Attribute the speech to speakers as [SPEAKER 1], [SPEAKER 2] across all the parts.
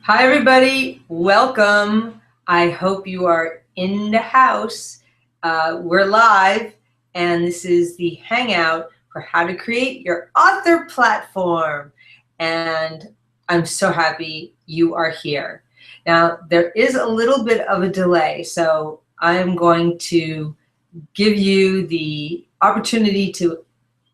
[SPEAKER 1] Hi, everybody. Welcome. I hope you are in the house. We're live, and this is the Hangout for how to create your author platform. And I'm so happy you are here. Now, there is a little bit of a delay, so I'm going to give you the opportunity to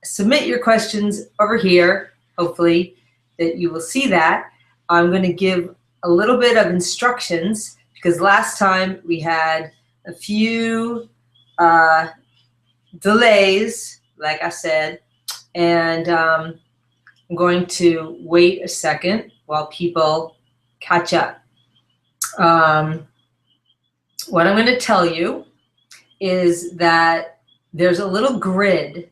[SPEAKER 1] submit your questions over here. Hopefully that you will see that. I'm going to give a little bit of instructions because last time we had a few delays, like I said, and I'm going to wait a second while people catch up. What I'm going to tell you is that there's a little grid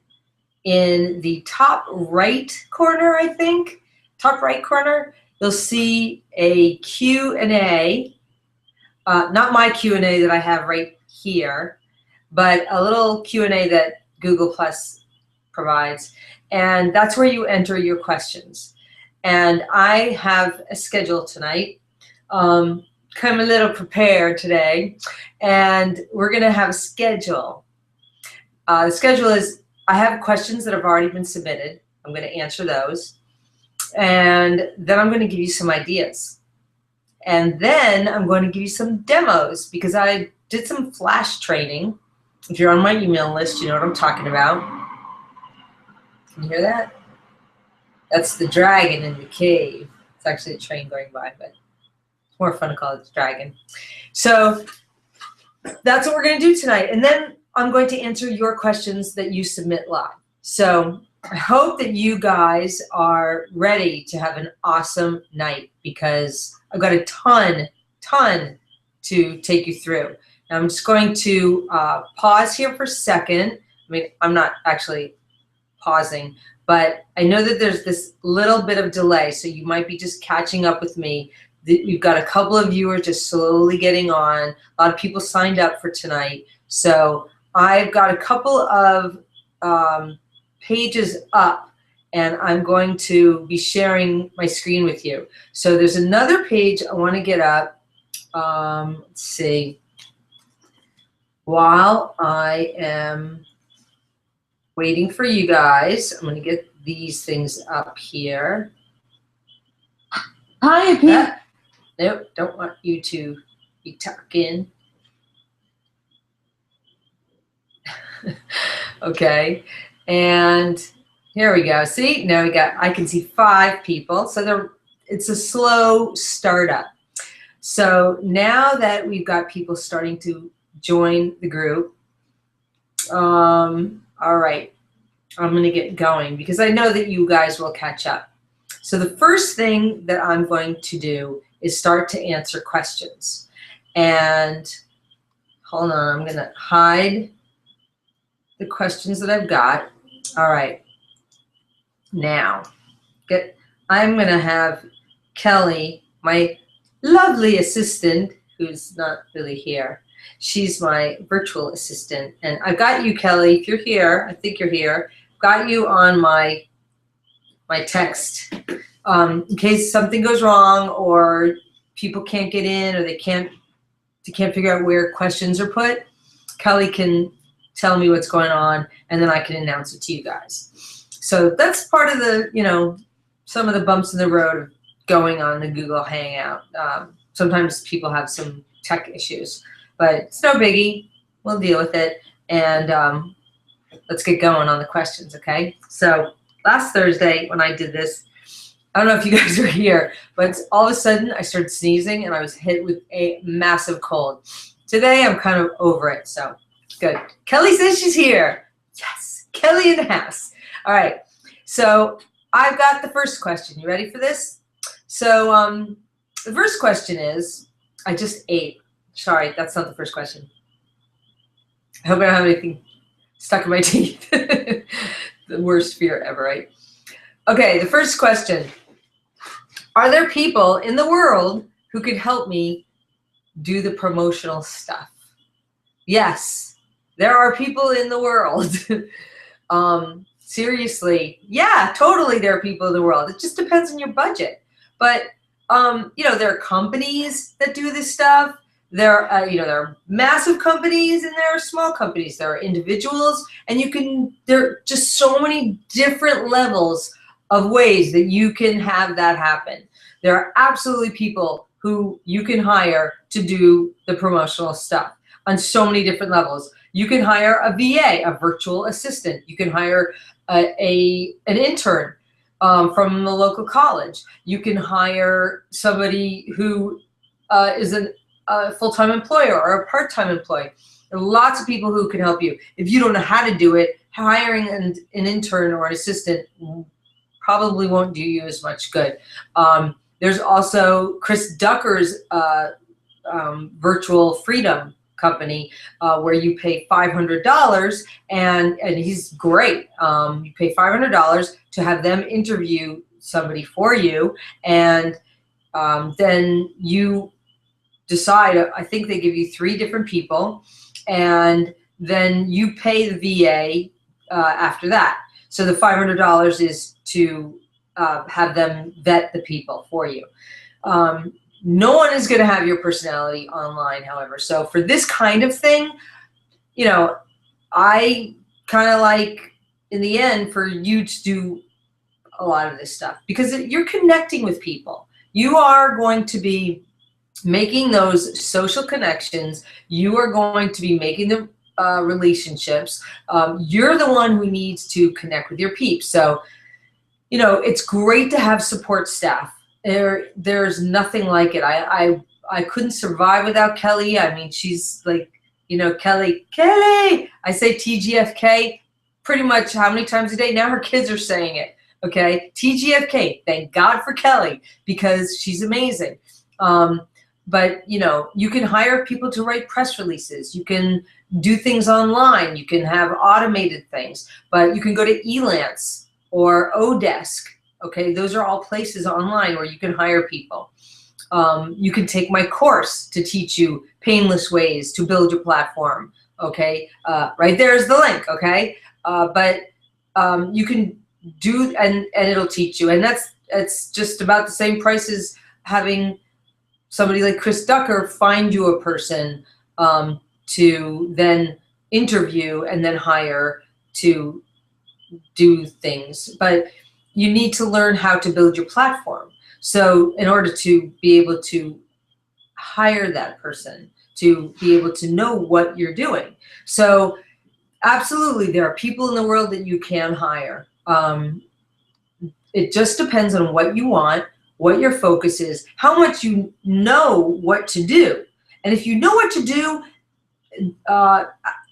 [SPEAKER 1] in the top right corner, I think, top right corner, you'll see a Q&A, not my Q&A that I have right here, but a little Q&A that Google Plus provides. And that's where you enter your questions. And I have a schedule tonight. Come a little prepared today. And we're going to have a schedule. The schedule is, I have questions that have already been submitted. I'm going to answer those. And then I'm going to give you some ideas. And then I'm going to give you some demos because I did some flash training. If you're on my email list, you know what I'm talking about. Can you hear that? That's the dragon in the cave. It's actually a train going by, but it's more fun to call it the dragon. So that's what we're going to do tonight. And then I'm going to answer your questions that you submit live. So I hope that you guys are ready to have an awesome night because I've got a ton to take you through. Now I'm just going to pause here for a second. I mean, I'm not actually pausing, but I know that there's this little bit of delay, so you might be just catching up with me. We've got a couple of viewers just slowly getting on. A lot of people signed up for tonight. So I've got a couple of pages up, and I'm going to be sharing my screen with you. So there's another page I want to get up. Let's see. While I am waiting for you guys, I'm going to get these things up here.
[SPEAKER 2] Hi, Pete.
[SPEAKER 1] Nope, don't want you to be talking. Okay, and here we go. See, now I can see 5 people. So it's a slow startup. So now that we've got people starting to join the group, all right, I'm going to get going because I know that you guys will catch up. So the first thing that I'm going to do is start to answer questions. And hold on, I'm going to hide the questions that I've got. All right. Now, I'm going to have Kelly, my lovely assistant, who's not really here. She's my virtual assistant. And I've got you, Kelly, if you're here. I think you're here. Got you on my text. In case something goes wrong or people can't get in or they can't figure out where questions are put, Kelly can tell me what's going on, and then I can announce it to you guys. So that's part of the, some of the bumps in the road of going on the Google Hangout. Sometimes people have some tech issues, but it's no biggie. We'll deal with it, and let's get going on the questions, okay? So last Thursday when I did this, I don't know if you guys were here, but all of a sudden I started sneezing and I was hit with a massive cold. Today I'm kind of over it, so good. Kelly says she's here. Yes, Kelly in the house. All right, so I've got the first question. You ready for this? So the first question is, I just ate. Sorry, that's not the first question. I hope I don't have anything stuck in my teeth. The worst fear ever, right? Okay, the first question. Are there people in the world who could help me do the promotional stuff? Yes, there are people in the world. Seriously, yeah, totally there are people in the world. It just depends on your budget. But there are companies that do this stuff. There are massive companies and there are small companies. There are individuals, and there are just so many different levels of ways that you can have that happen. There are absolutely people who you can hire to do the promotional stuff on so many different levels. You can hire a VA, a virtual assistant. You can hire an intern from the local college. You can hire somebody who is a full-time employer or a part-time employee. There are lots of people who can help you. If you don't know how to do it, hiring an intern or an assistant probably won't do you as much good. There's also Chris Ducker's Virtual Freedom company where you pay $500 and he's great. You pay $500 to have them interview somebody for you, and then you decide. I think they give you 3 different people, and then you pay the VA after that. So the $500 is to have them vet the people for you. No one is going to have your personality online, however. So for this kind of thing, I kind of like, in the end, for you to do a lot of this stuff because you're connecting with people. You are going to be making those social connections. You are going to be making the relationships. You're the one who needs to connect with your peeps. So, it's great to have support staff. There's nothing like it. I couldn't survive without Kelly. I mean, she's like, Kelly, I say TGFK pretty much how many times a day? Now her kids are saying it, okay? TGFK, thank God for Kelly, because she's amazing. But, you can hire people to write press releases. You can do things online. You can have automated things. But you can go to Elance or Odesk. Okay, those are all places online where you can hire people. You can take my course to teach you painless ways to build your platform. Okay, right there is the link. Okay, but you can do, and it'll teach you, and it's just about the same price as having somebody like Chris Ducker find you a person to then interview and then hire to do things. But you need to learn how to build your platform. So in order to be able to hire that person, to be able to know what you're doing. So absolutely, there are people in the world that you can hire. It just depends on what you want, what your focus is, how much you know what to do. And if you know what to do,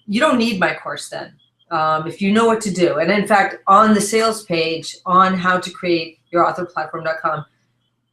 [SPEAKER 1] you don't need my course then. If you know what to do. And in fact, on the sales page on how to create your authorplatform.com,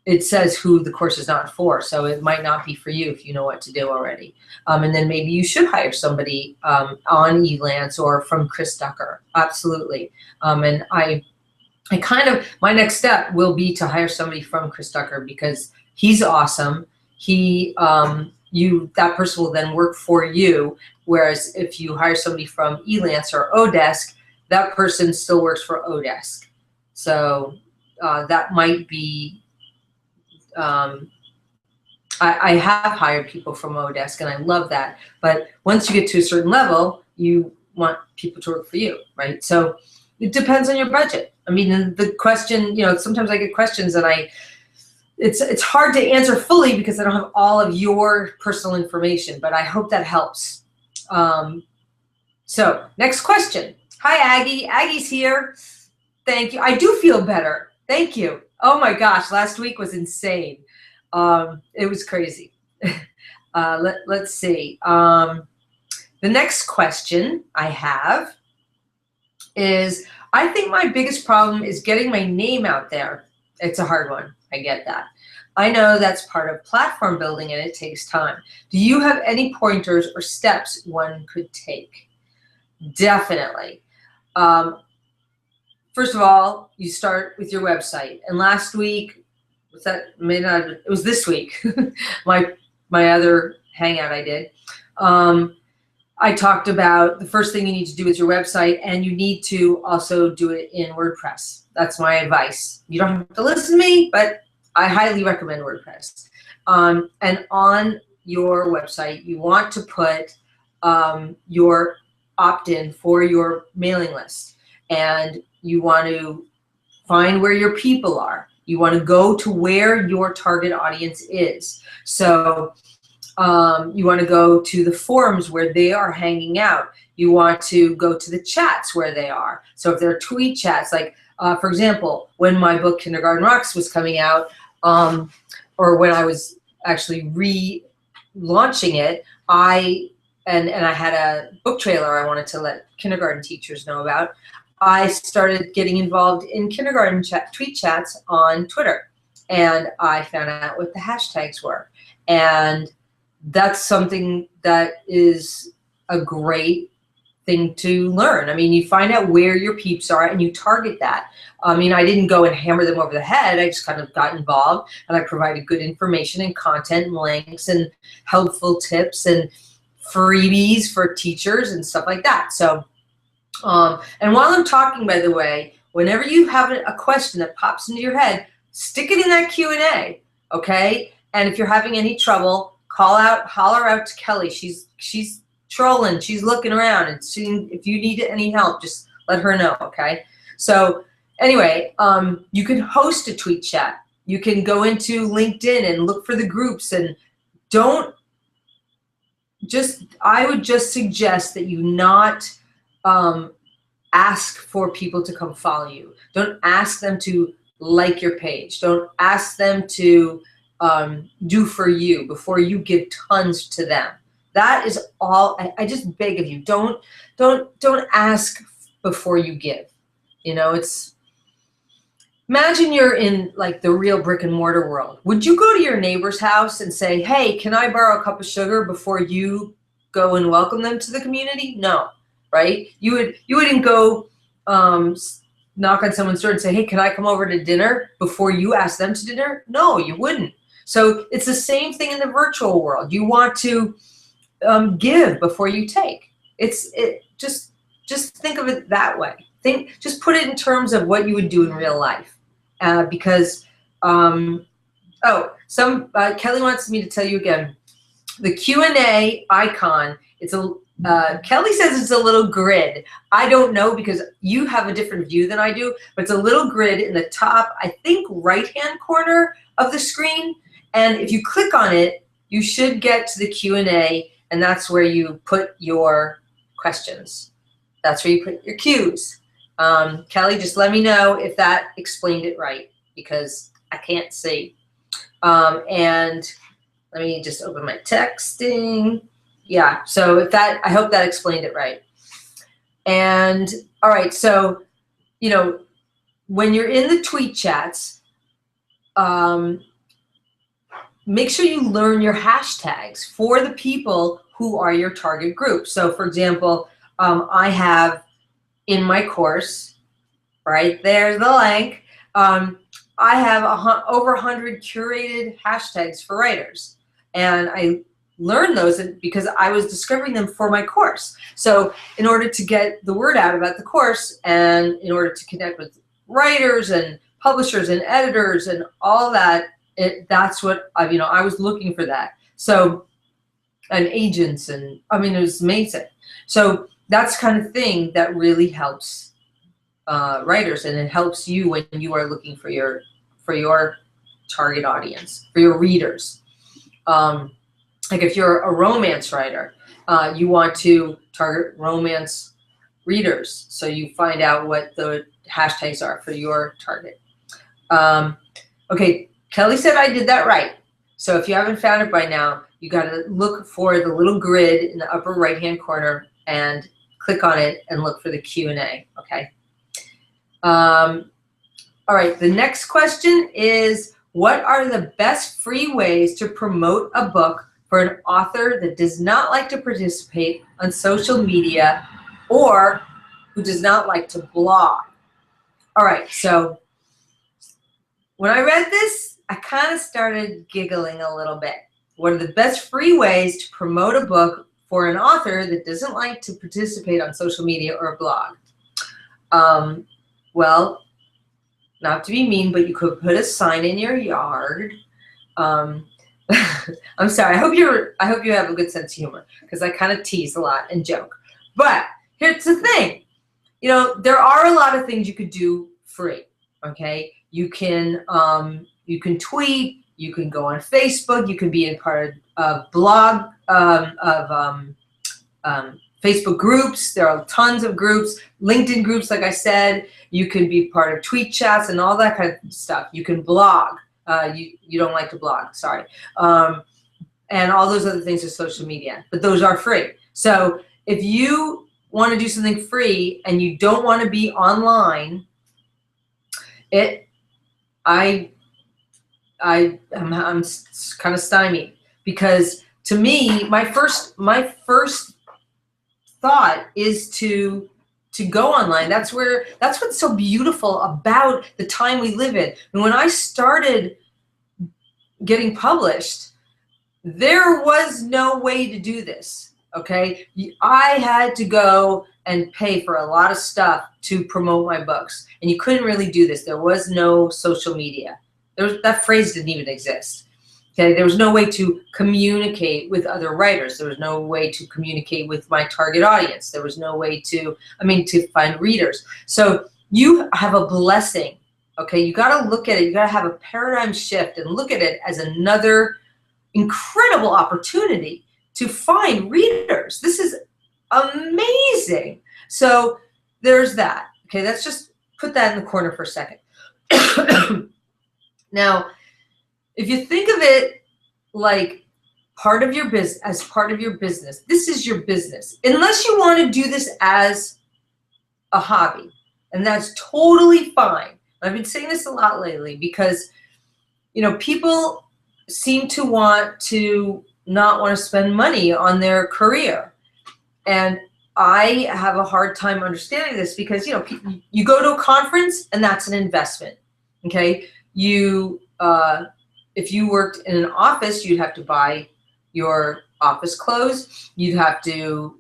[SPEAKER 1] it says who the course is not for. So it might not be for you if you know what to do already. And then maybe you should hire somebody on Elance or from Chris Ducker. Absolutely. And my next step will be to hire somebody from Chris Ducker because he's awesome. That person will then work for you. Whereas if you hire somebody from Elance or Odesk, that person still works for Odesk. So that might be, I have hired people from Odesk and I love that. But once you get to a certain level, you want people to work for you, right? So it depends on your budget. I mean, the question, sometimes I get questions and it's hard to answer fully because I don't have all of your personal information, but I hope that helps. So next question. Hi, Aggie. Aggie's here. Thank you. I do feel better. Thank you. Oh my gosh, last week was insane. It was crazy. Let's see. The next question I have is, I think my biggest problem is getting my name out there. It's a hard one. I get that. I know that's part of platform building and it takes time. Do you have any pointers or steps one could take? Definitely. First of all, you start with your website. And last week, it was this week, my other hangout I did. I talked about the first thing you need to do is your website, and you need to also do it in WordPress. That's my advice. You don't have to listen to me, but I highly recommend WordPress. And on your website, you want to put your opt-in for your mailing list. And you want to find where your people are. You want to go to where your target audience is. So you want to go to the forums where they are hanging out. You want to go to the chats where they are. So if there are tweet chats, like for example, when my book Kindergarten Rocks was coming out, or when I was actually relaunching it, I had a book trailer I wanted to let kindergarten teachers know about. I started getting involved in kindergarten tweet chats on Twitter, and I found out what the hashtags were. And that's something that is a great thing to learn. I mean, you find out where your peeps are and you target that. I mean, I didn't go and hammer them over the head. I just kind of got involved, and I provided good information and content and links and helpful tips and freebies for teachers and stuff like that. So, and while I'm talking, by the way, whenever you have a question that pops into your head, stick it in that Q&A, okay? And if you're having any trouble, holler out to Kelly. She's trolling, she's looking around and seeing if you need any help, just let her know, okay? So anyway, you can host a tweet chat. You can go into LinkedIn and look for the groups, and I would just suggest that you not ask for people to come follow you. Don't ask them to like your page. Don't ask them to do for you before you give tons to them. That is all. I just beg of you, don't ask before you give. You know, imagine you're in like the real brick and mortar world. Would you go to your neighbor's house and say, hey, can I borrow a cup of sugar before you go and welcome them to the community? No, right? You wouldn't go knock on someone's door and say, hey, can I come over to dinner before you ask them to dinner? No, you wouldn't. So it's the same thing in the virtual world. You want to give before you take. Just think of it that way. Just put it in terms of what you would do in real life. Because Kelly wants me to tell you again, the Q&A icon, Kelly says it's a little grid. I don't know because you have a different view than I do, but it's a little grid in the top, I think, right-hand corner of the screen. And if you click on it, you should get to the Q&A, and that's where you put your questions. That's where you put your Qs. Kelly, just let me know if that explained it right, because I can't see. And let me just open my texting. Yeah, so I hope that explained it right. And all right, so, you know, when you're in the tweet chats, make sure you learn your hashtags for the people who are your target group. So for example, I have in my course, right there's the link, I have over 100 curated hashtags for writers. And I learned those because I was discovering them for my course. So in order to get the word out about the course, and in order to connect with writers and publishers and editors and all that, that's what I was looking for that. So, and agents, and I mean, it was amazing. So that's kind of thing that really helps writers, and it helps you when you are looking for your target audience, for your readers. Like if you're a romance writer, you want to target romance readers. So you find out what the hashtags are for your target. Okay, Kelly said I did that right. So if you haven't found it by now, you got to look for the little grid in the upper right-hand corner and click on it and look for the Q&A, okay? All right, the next question is, what are the best free ways to promote a book for an author that does not like to participate on social media or who does not like to blog? All right, so when I read this, I kind of started giggling a little bit. What are the best free ways to promote a book for an author that doesn't like to participate on social media or blog? Well, not to be mean, but you could put a sign in your yard. I'm sorry. I hope you have a good sense of humor, because I kind of tease a lot and joke. But here's the thing. There are a lot of things you could do free. Okay, you can tweet. You can go on Facebook. You can be in part of blog Facebook groups. There are tons of groups, LinkedIn groups, like I said. You can be part of tweet chats and all that kind of stuff. You can blog. You don't like to blog, sorry. And all those other things are social media, but those are free. So if you want to do something free and you don't want to be online, I'm kind of stymied, because to me, my first thought is to go online. That's what's so beautiful about the time we live in. And when I started getting published, there was no way to do this. Okay, I had to go and pay for a lot of stuff to promote my books, and you couldn't really do this. There was no social media. That phrase didn't even exist. Okay, there was no way to communicate with other writers. There was no way to communicate with my target audience. There was no way to find readers. So you have a blessing. Okay, you got to look at it. You got to have a paradigm shift and look at it as another incredible opportunity to find readers. This is amazing. So there's that. Okay, let's just put that in the corner for a second. Now, if you think of it like part of your business, this is your business. Unless you want to do this as a hobby, and that's totally fine. I've been saying this a lot lately because, people seem to not want to spend money on their career. And I have a hard time understanding this because, you go to a conference and that's an investment. Okay. If you worked in an office, you'd have to buy your office clothes. You'd have to,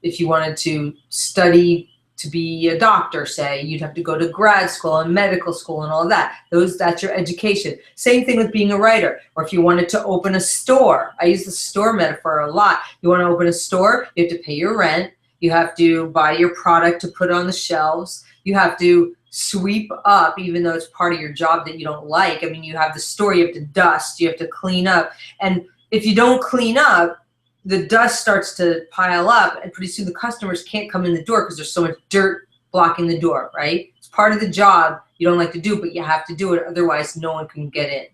[SPEAKER 1] if you wanted to study to be a doctor, say, you'd have to go to grad school and medical school and all that. That's your education. Same thing with being a writer. Or if you wanted to open a store, I use the store metaphor a lot. You want to open a store, you have to pay your rent. You have to buy your product to put on the shelves. You have to sweep up, even though it's part of your job that you don't like. I mean, you have the store, you have to dust, you have to clean up. And if you don't clean up, the dust starts to pile up, and pretty soon the customers can't come in the door because there's so much dirt blocking the door, right? It's part of the job you don't like to do, but you have to do it, otherwise no one can get in.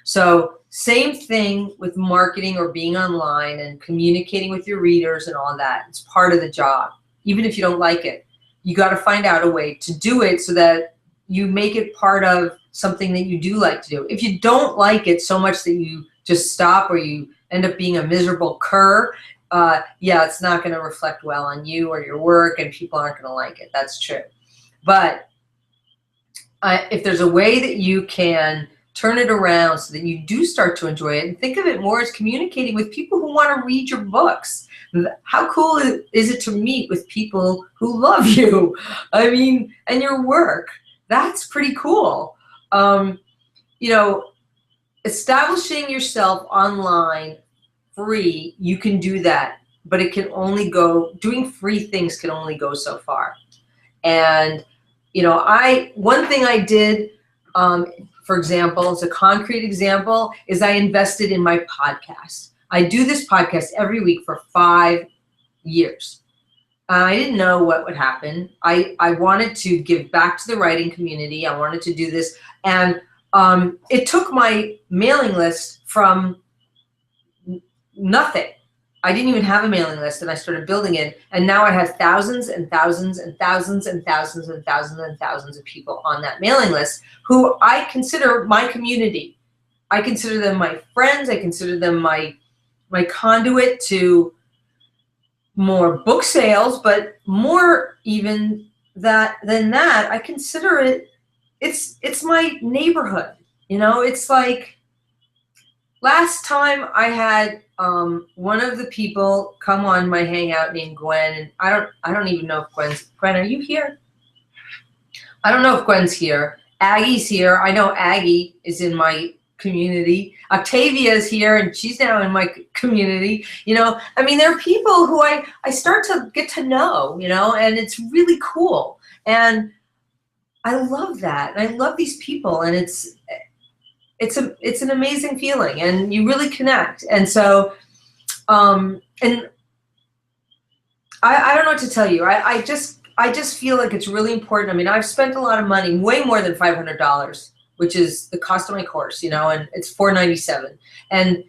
[SPEAKER 1] So same thing with marketing or being online and communicating with your readers and all that. It's part of the job, even if you don't like it. You got to find out a way to do it so that you make it part of something that you do like to do. If you don't like it so much that you just stop, or you end up being a miserable cur, yeah, it's not going to reflect well on you or your work, and people aren't going to like it. That's true. But if there's a way that you can turn it around so that you do start to enjoy it, and think of it more as communicating with people who want to read your books. How cool is it to meet with people who love you? I mean, and your work. That's pretty cool. Establishing yourself online free, you can do that, but it can only go, doing free things can only go so far. And, one thing I did, for example, as a concrete example, is I invested in my podcast. I do this podcast every week for 5 years. I didn't know what would happen. I wanted to give back to the writing community. I wanted to do this. And it took my mailing list from nothing. I didn't even have a mailing list, and I started building it. And now I have thousands and thousands and thousands and thousands and thousands and thousands of people on that mailing list who I consider my community. I consider them my friends. I consider them my conduit to more book sales, but more even than that, I consider it's my neighborhood. It's like last time I had one of the people come on my hangout named Gwen, and I don't even know if Gwen, are you here? I don't know if Gwen's here. Aggie's here. I know Aggie is in my community. Octavia's here, and she's now in my community. You know, I mean, there are people who I start to get to know, you know, and it's really cool. And I love that. And I love these people, and it's an amazing feeling, and you really connect. And so, and I don't know what to tell you. I just feel like it's really important. I mean, I've spent a lot of money, way more than $500, which is the cost of my course, you know, and it's $497. And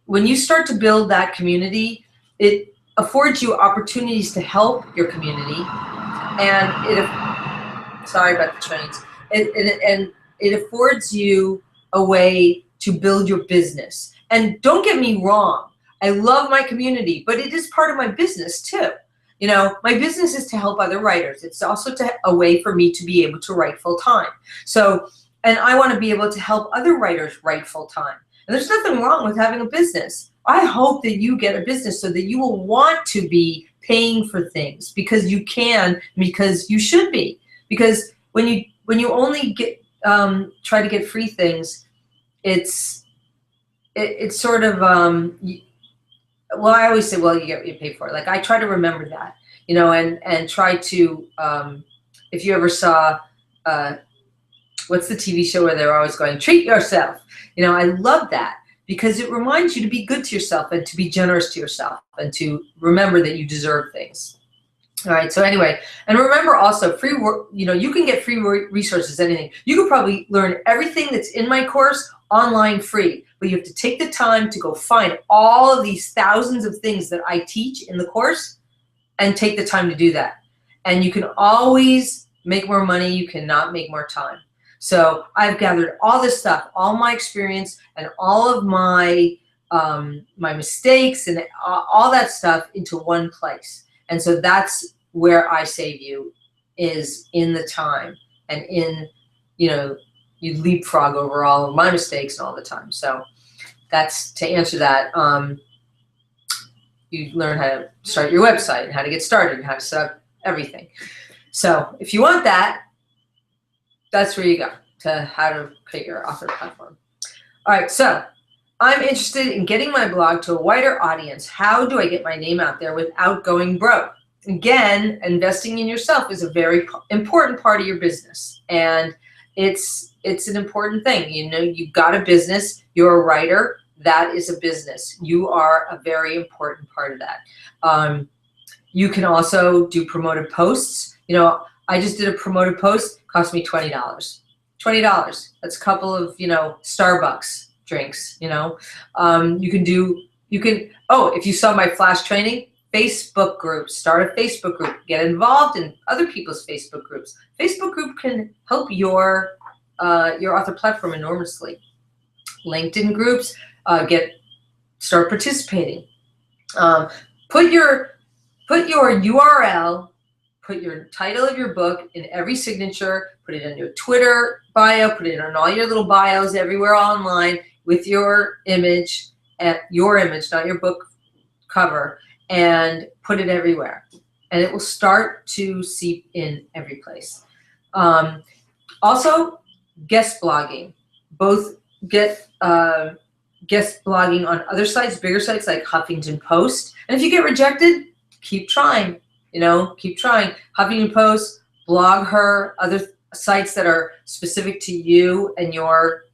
[SPEAKER 1] when you start to build that community, it affords you opportunities to help your community. And sorry about the trains. And it affords you a way to build your business. And don't get me wrong, I love my community, but it is part of my business too. You know, my business is to help other writers. It's also a way for me to be able to write full time. So, and I want to be able to help other writers write full time. And there's nothing wrong with having a business. I hope that you get a business so that you will want to be paying for things because you can, because you should be. Because when you only get try to get free things, it's sort of well, I always say, well, you pay for it. Like I try to remember that, you know, and try to if you ever saw what's the TV show where they're always going, treat yourself. You know, I love that because it reminds you to be good to yourself and to be generous to yourself and to remember that you deserve things. All right. So anyway, and remember also free work, you know, you can get free resources, anything. You could probably learn everything that's in my course online free, but you have to take the time to go find all of these thousands of things that I teach in the course and take the time to do that. And you can always make more money. You cannot make more time. So I've gathered all this stuff, all my experience and all of my my mistakes and all that stuff into one place. And so that's where I save you, is in the time and in, you know, you leapfrog over all of my mistakes all the time. So that's to answer that. You learn how to start your website and how to get started and how to set up everything. So if you want that, that's where you go, to how to create your author platform. All right, so I'm interested in getting my blog to a wider audience. How do I get my name out there without going broke? Again, investing in yourself is a very important part of your business. And it's an important thing. You know, you've got a business, you're a writer, that is a business. You are a very important part of that. You can also do promoted posts. You know, I just did a promoted post, cost me $20. $20, that's a couple of, you know, Starbucks drinks, you know. If you saw my flash training, Facebook groups, start a Facebook group, get involved in other people's Facebook groups. Facebook group can help your author platform enormously. LinkedIn groups, start participating. Put your URL, put your title of your book in every signature, put it in your Twitter bio, put it on all your little bios everywhere online with your image, not your book cover, and put it everywhere. And it will start to seep in every place. Also, guest blogging. Both get guest blogging on other sites, bigger sites like Huffington Post. And if you get rejected, keep trying. You know, keep trying. Huffington Post, BlogHer, other sites that are specific to you and your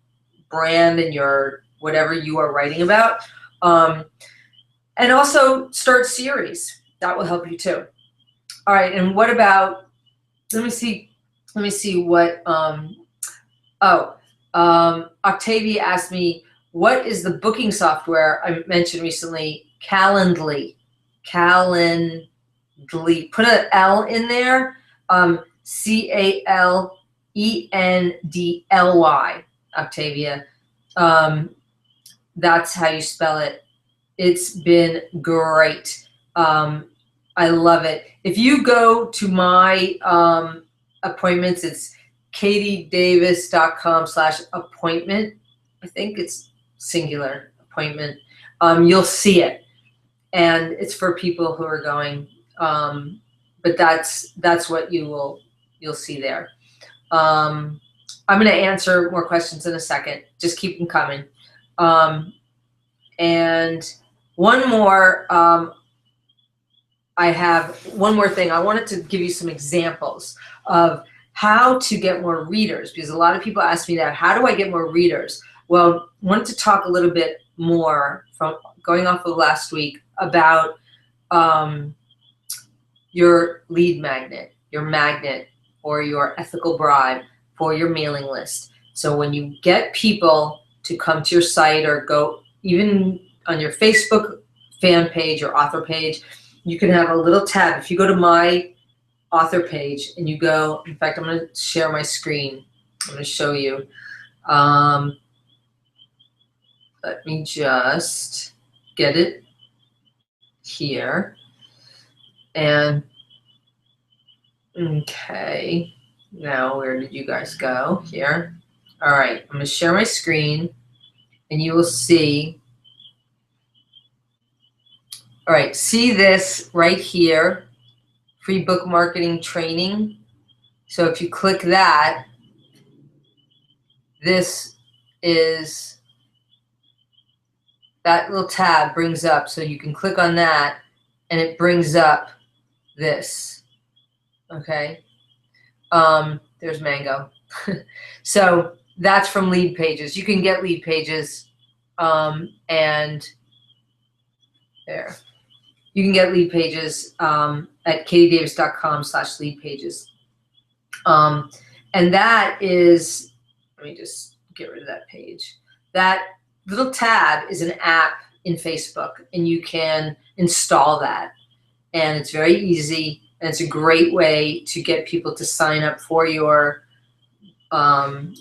[SPEAKER 1] brand and your whatever you are writing about. And also start series. That will help you too. All right, and what about, let me see what, Octavia asked me, what is the booking software I mentioned recently? Calendly. Put an L in there. Calendly, Octavia. That's how you spell it. It's been great. I love it. If you go to my appointments, it's katiedavis.com/appointment. I think it's singular appointment. You'll see it. And it's for people who are going, but that's what you'll see there. I'm going to answer more questions in a second. Just keep them coming. And one more, I have one more thing. I wanted to give you some examples of how to get more readers, because a lot of people ask me that. How do I get more readers? Well, I wanted to talk a little bit more from going off of last week about your lead magnet, or your ethical bribe for your mailing list. So when you get people to come to your site or go even on your Facebook fan page or author page, you can have a little tab. If you go to my author page and you go, in fact, I'm going to share my screen. I'm going to show you. Let me just get it here. And okay, now where did you guys go? Here. All right, I'm going to share my screen and you will see. All right, see this right here, free book marketing training. So if you click that, this is, that little tab brings up, so you can click on that and it brings up this, okay? There's Mango. So that's from Lead Pages. You can get Lead Pages, and there. You can get Lead Pages at katiedavis.com/lead pages. And that is, let me just get rid of that page. That little tab is an app in Facebook, and you can install that. And it's very easy, and it's a great way to get people to sign up for your opt-in.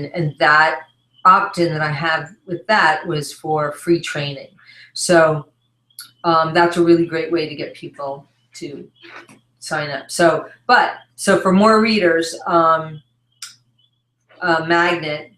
[SPEAKER 1] And that opt-in that I have with that was for free training. So that's a really great way to get people to sign up. So for more readers, magnet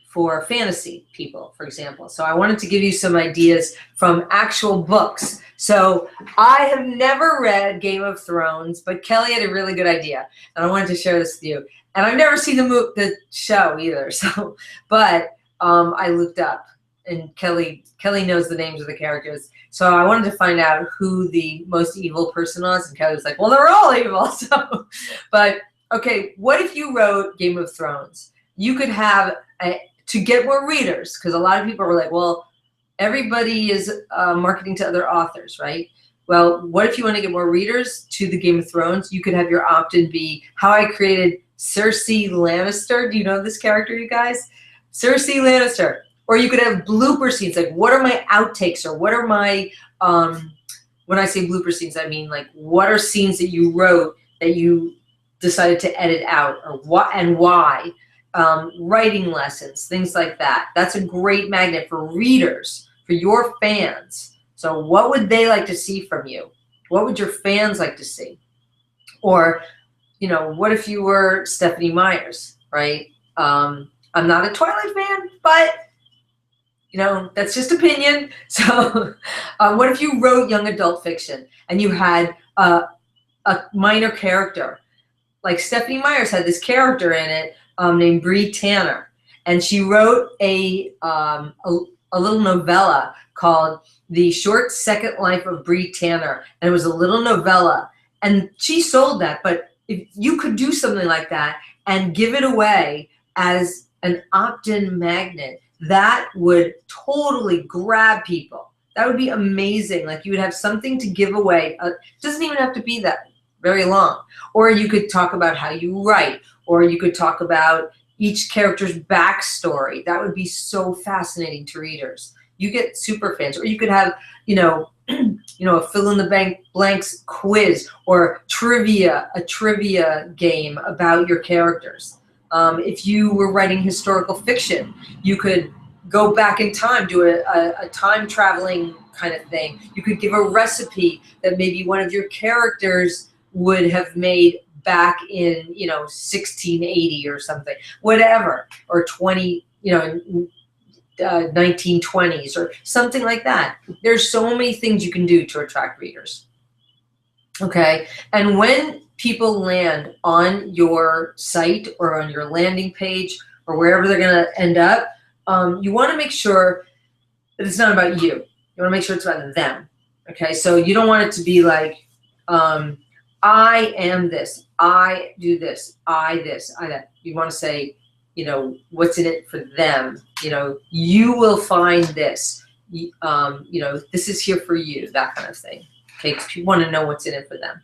[SPEAKER 1] for fantasy people, for example. So I wanted to give you some ideas from actual books. So I have never read Game of Thrones, but Kelly had a really good idea, and I wanted to share this with you. And I've never seen the show either. So, but I looked up, and Kelly knows the names of the characters. So I wanted to find out who the most evil person was, and Kelly was like, "Well, they're all evil." So, but okay, what if you wrote Game of Thrones? You could have to get more readers, because a lot of people were like, "Well, everybody is marketing to other authors, right?" Well, what if you want to get more readers to the Game of Thrones? You could have your opt-in be how I created Cersei Lannister. Do you know this character, you guys? Cersei Lannister. Or you could have blooper scenes, like what are my outtakes, or what are my, when I say blooper scenes, I mean like what are scenes that you wrote that you decided to edit out, or what and why. Writing lessons, things like that. That's a great magnet for readers, for your fans. So what would they like to see from you? What would your fans like to see? Or, you know, what if you were Stephenie Meyers, right? I'm not a Twilight fan, but you know, that's just opinion. So what if you wrote young adult fiction and you had a minor character? Like Stephenie Meyers had this character in it named Bree Tanner. And she wrote a little novella called The Short Second Life of Bree Tanner. And it was a little novella. And she sold that. But if you could do something like that and give it away as an opt-in magnet, that would totally grab people. That would be amazing. Like you would have something to give away. It doesn't even have to be that very long. Or you could talk about how you write, or you could talk about each character's backstory. That would be so fascinating to readers. You get super fans. Or you could have, you know, a fill in the blanks quiz, or a trivia game about your characters. If you were writing historical fiction, you could go back in time, do a time traveling kind of thing. You could give a recipe that maybe one of your characters would have made back in, 1680 or something, whatever, or 1920s or something like that. There's so many things you can do to attract readers. Okay, and when people land on your site or on your landing page or wherever they're going to end up, you want to make sure that it's not about you. You want to make sure it's about them. Okay, so you don't want it to be like, I am this, I do this, I that. You want to say, you know, what's in it for them. You know, you will find this. You know, this is here for you, that kind of thing. Okay, because you want to know what's in it for them.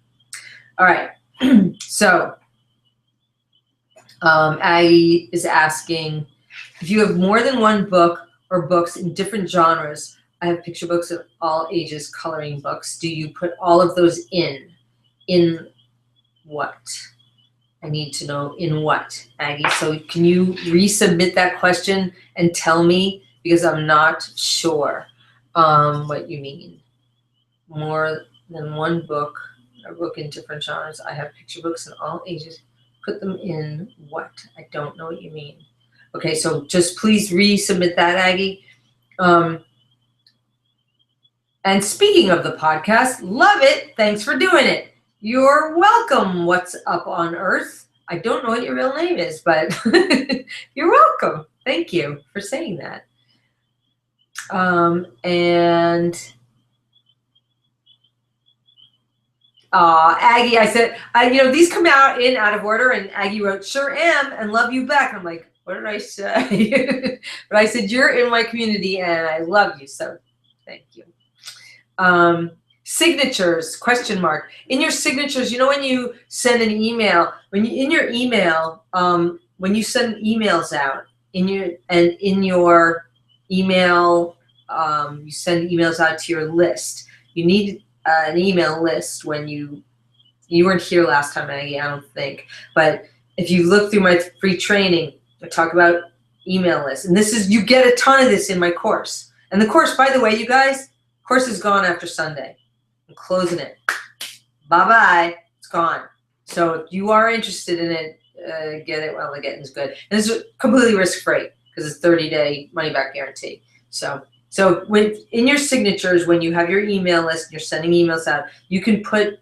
[SPEAKER 1] All right, so Aggie is asking, if you have more than one book or books in different genres, I have picture books of all ages, coloring books, do you put all of those in? In what? I need to know in what, Aggie. So can you resubmit that question and tell me, because I'm not sure what you mean. More than one book or book in different genres. I have picture books in all ages. Put them in what? I don't know what you mean. Okay, so just please resubmit that, Aggie. And speaking of the podcast, love it. Thanks for doing it. You're welcome. What's up on Earth? I don't know what your real name is, but you're welcome. Thank you for saying that. Aggie, I said, you know, these come out of order, and Aggie wrote, sure am, and love you back. And I'm like, what did I say? But I said, you're in my community, and I love you, so thank you. Signatures, question mark. In your signatures, you know, when you send an email, when you send emails out, in your email, you send emails out to your list. You need an email list when you weren't here last time, Maggie, I don't think. But if you look through my free training, I talk about email lists. And you get a ton of this in my course. And the course, by the way, you guys, course is gone after Sunday. I'm closing it. Bye-bye. It's gone. So if you are interested in it, get it while the getting's good. And it's completely risk-free because it's 30-day money-back guarantee. So in your signatures, when you have your email list and you're sending emails out, you can put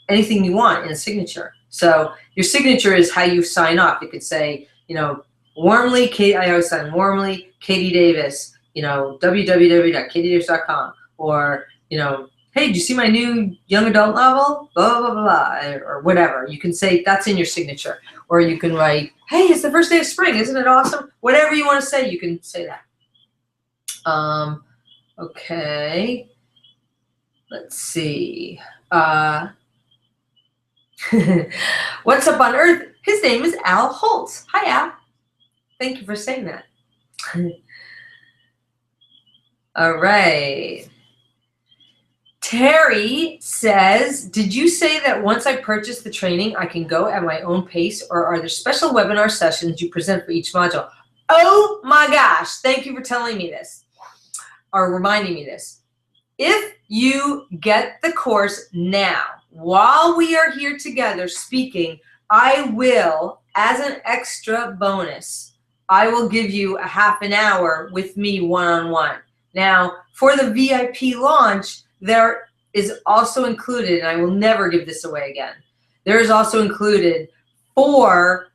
[SPEAKER 1] anything you want in a signature. So your signature is how you sign off. You could say, you know, warmly, I always sign warmly, Katie Davis, you know, www.katiedavis.com, or, you know, hey, did you see my new young adult novel? Blah, blah, blah, blah, or whatever. You can say that's in your signature. Or you can write, hey, it's the first day of spring. Isn't it awesome? Whatever you want to say, you can say that. Okay. Let's see. What's up on Earth? His name is Al Holtz. Hi, Al. Thank you for saying that. All right. Terry says, did you say that once I purchase the training, I can go at my own pace, or are there special webinar sessions you present for each module? Oh my gosh, thank you for telling me this, or reminding me this. If you get the course now, while we are here together speaking, I will, as an extra bonus, I will give you a half an hour with me one-on-one. Now, for the VIP launch, there is also included, and I will never give this away again, there is also included 4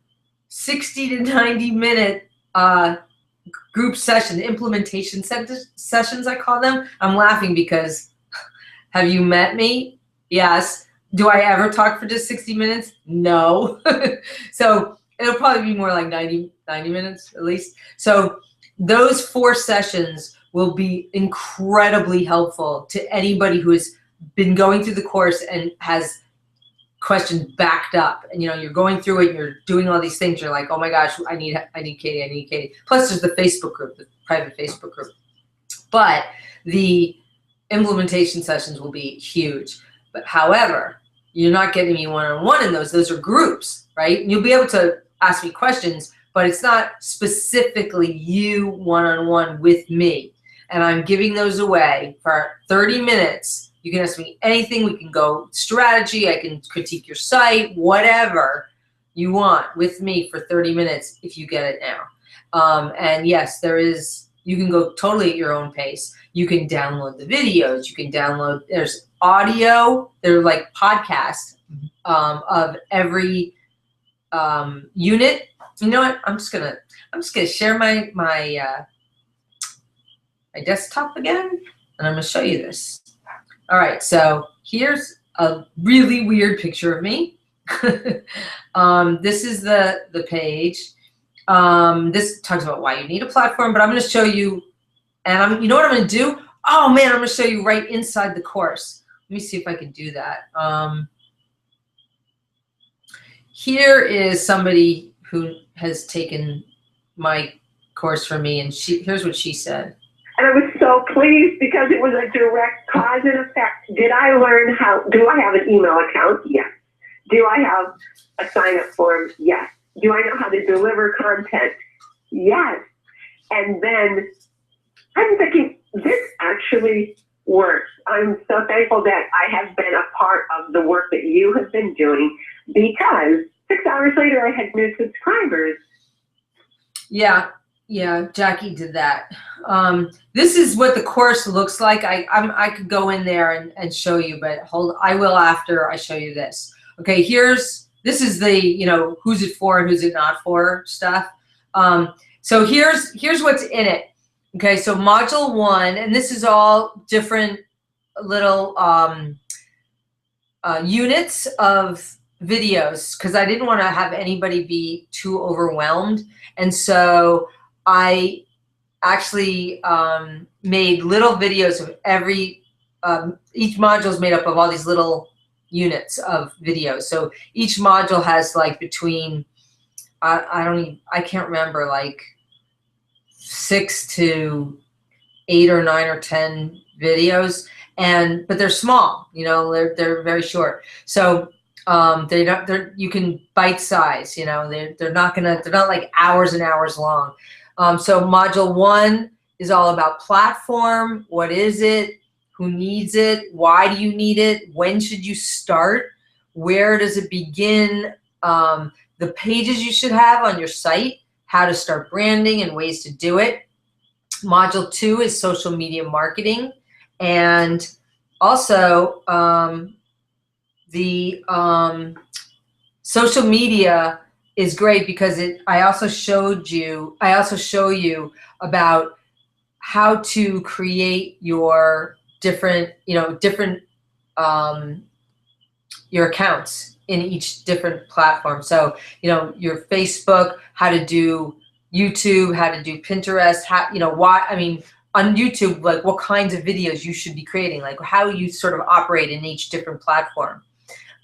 [SPEAKER 1] 60 to 90 minute group sessions, implementation sessions, I call them. I'm laughing because, have you met me? Yes. Do I ever talk for just 60 minutes? No. So it'll probably be more like 90 minutes at least. So those 4 sessions will be incredibly helpful to anybody who has been going through the course and has questions backed up. And, you know, you're going through it, and you're doing all these things. You're like, oh my gosh, I need Katie, I need Katie. Plus there's the Facebook group, the private Facebook group. But the implementation sessions will be huge. But however, you're not getting me one-on-one in those. Those are groups, right? And you'll be able to ask me questions, but it's not specifically you one-on-one with me. And I'm giving those away for 30 minutes. You can ask me anything. We can go strategy. I can critique your site, whatever you want with me for 30 minutes if you get it now. And yes, there is You can go totally at your own pace. You can download the videos. You can download, there's audio, they're like podcasts of every unit. You know what? I'm just gonna share my desktop again, and I'm gonna show you this. All right, so here's a really weird picture of me. This is the page. This talks about why you need a platform, but I'm going to show you, and you know what I'm going to do? Oh man, I'm going to show you right inside the course. Let me see if I can do that. Here is somebody who has taken my course from me, and here's what she said.
[SPEAKER 2] And I was so pleased because it was a direct cause and effect. Did I learn do I have an email account? Yes. Do I have a sign-up form? Yes. Do I know how to deliver content? Yes. And then I'm thinking, this actually works. I'm so thankful that I have been a part of the work that you have been doing, because 6 hours later I had new subscribers.
[SPEAKER 1] Yeah, Jackie did that. This is what the course looks like. I could go in there and show you, but I will after I show you this. Okay, this is the, who's it for and who's it not for stuff. So here's what's in it. Okay, so module 1, and this is all different little units of videos, because I didn't want to have anybody be too overwhelmed. And so I actually made little videos of each module is made up of all these little units of videos. So each module has like between, I can't remember, like 6 to 8 or 9 or 10 videos, but they're small, they're very short. So you can bite size, they're not like hours and hours long. So module 1 is all about platform. What is it? Who needs it? Why do you need it? When should you start? Where does it begin? The pages you should have on your site, how to start branding and ways to do it. Module 2 is social media marketing. And also the social media is great because I also show you about how to create your different your accounts in each different platform. So, your Facebook, how to do YouTube, how to do Pinterest, on YouTube, like what kinds of videos you should be creating, like how you sort of operate in each different platform.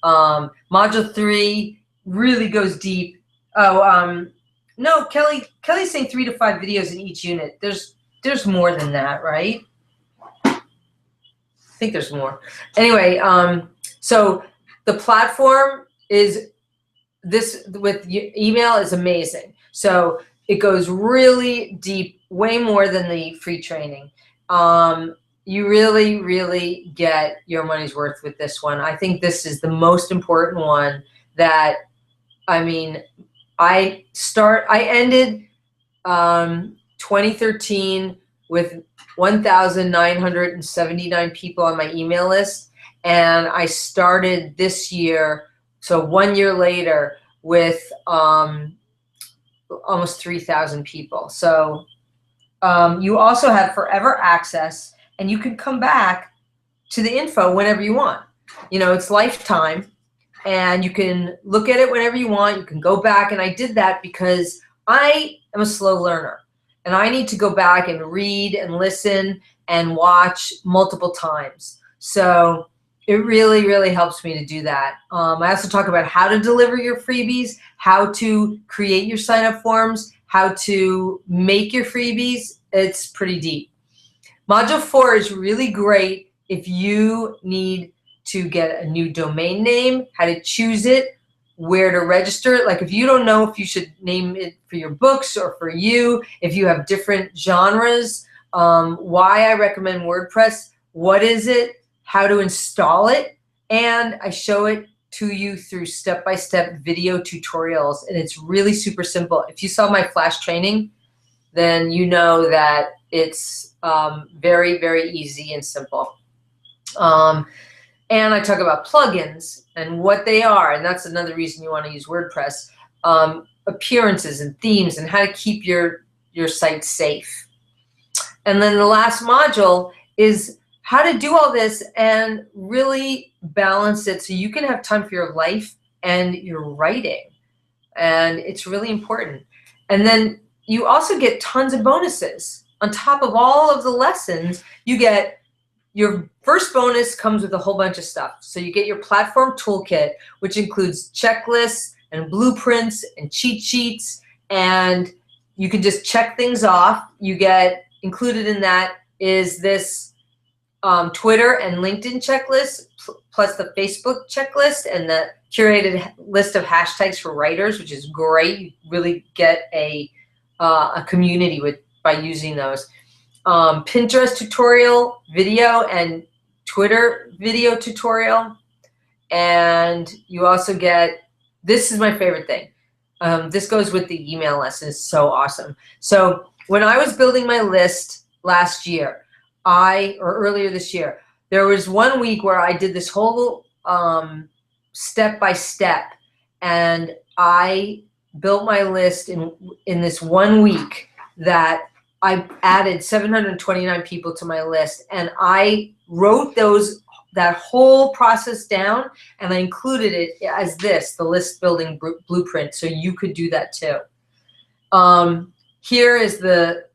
[SPEAKER 1] Module 3 really goes deep. No, Kelly's saying 3 to 5 videos in each unit. There's more than that, right? I think there's more. Anyway, so the platform is this with email is amazing. So it goes really deep, way more than the free training. You really, really get your money's worth with this one. I think this is the most important one that, I ended 2013 with 1,979 people on my email list. And I started this year, so 1 year later, with almost 3,000 people. So you also have forever access, and you can come back to the info whenever you want. It's lifetime, and you can look at it whenever you want. You can go back, and I did that because I am a slow learner, and I need to go back and read and listen and watch multiple times. So it really, really helps me to do that. I also talk about how to deliver your freebies, how to create your sign-up forms, how to make your freebies. It's pretty deep. Module 4 is really great if you need to get a new domain name, how to choose it, where to register it. Like if you don't know if you should name it for your books or for you, if you have different genres, why I recommend WordPress, what is it, how to install it, and I show it to you through step-by-step video tutorials, and it's really super simple. If you saw my flash training, then you know that It's very, very easy and simple. And I talk about plugins and what they are, and that's another reason you want to use WordPress. Appearances and themes and how to keep your site safe. And then the last module is how to do all this and really balance it so you can have time for your life and your writing. And it's really important. And then you also get tons of bonuses. On top of all of the lessons, you get your first bonus comes with a whole bunch of stuff. So you get your platform toolkit, which includes checklists and blueprints and cheat sheets, and you can just check things off. You get included in that is this Twitter and LinkedIn checklist, plus the Facebook checklist and the curated list of hashtags for writers, which is great. You really get a community by using those. Pinterest tutorial video and Twitter video tutorial. And you also get, this is my favorite thing. This goes with the email lesson. It's so awesome. So when I was building my list last year, or earlier this year, there was 1 week where I did this whole step by step, and I built my list in this 1 week that I added 729 people to my list, and I wrote that whole process down, and I included it as the list building blueprint, so you could do that too. Here is the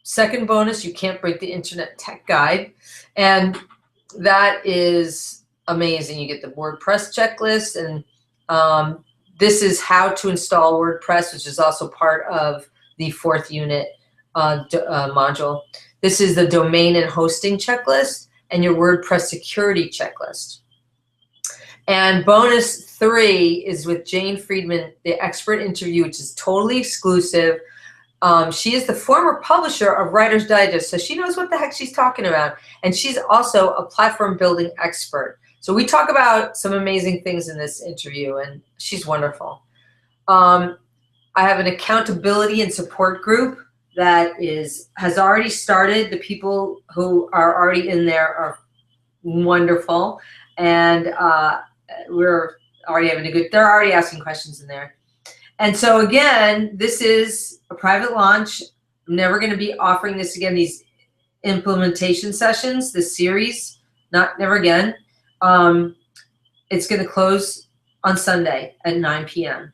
[SPEAKER 1] second bonus, You Can't Break the Internet Tech Guide, and that is amazing. You get the WordPress checklist, and this is how to install WordPress, which is also part of the 4th unit module. This is the domain and hosting checklist and your WordPress security checklist. And bonus 3 is with Jane Friedman, the expert interview, which is totally exclusive. She is the former publisher of Writer's Digest, so she knows what the heck she's talking about. And she's also a platform building expert. So we talk about some amazing things in this interview, and she's wonderful. I have an accountability and support group that has already started. The people who are already in there are wonderful, and we're already having they're already asking questions in there. And so again, this is a private launch. I'm never going to be offering this again, these implementation sessions, this series, never again. It's going to close on Sunday at 9 p.m.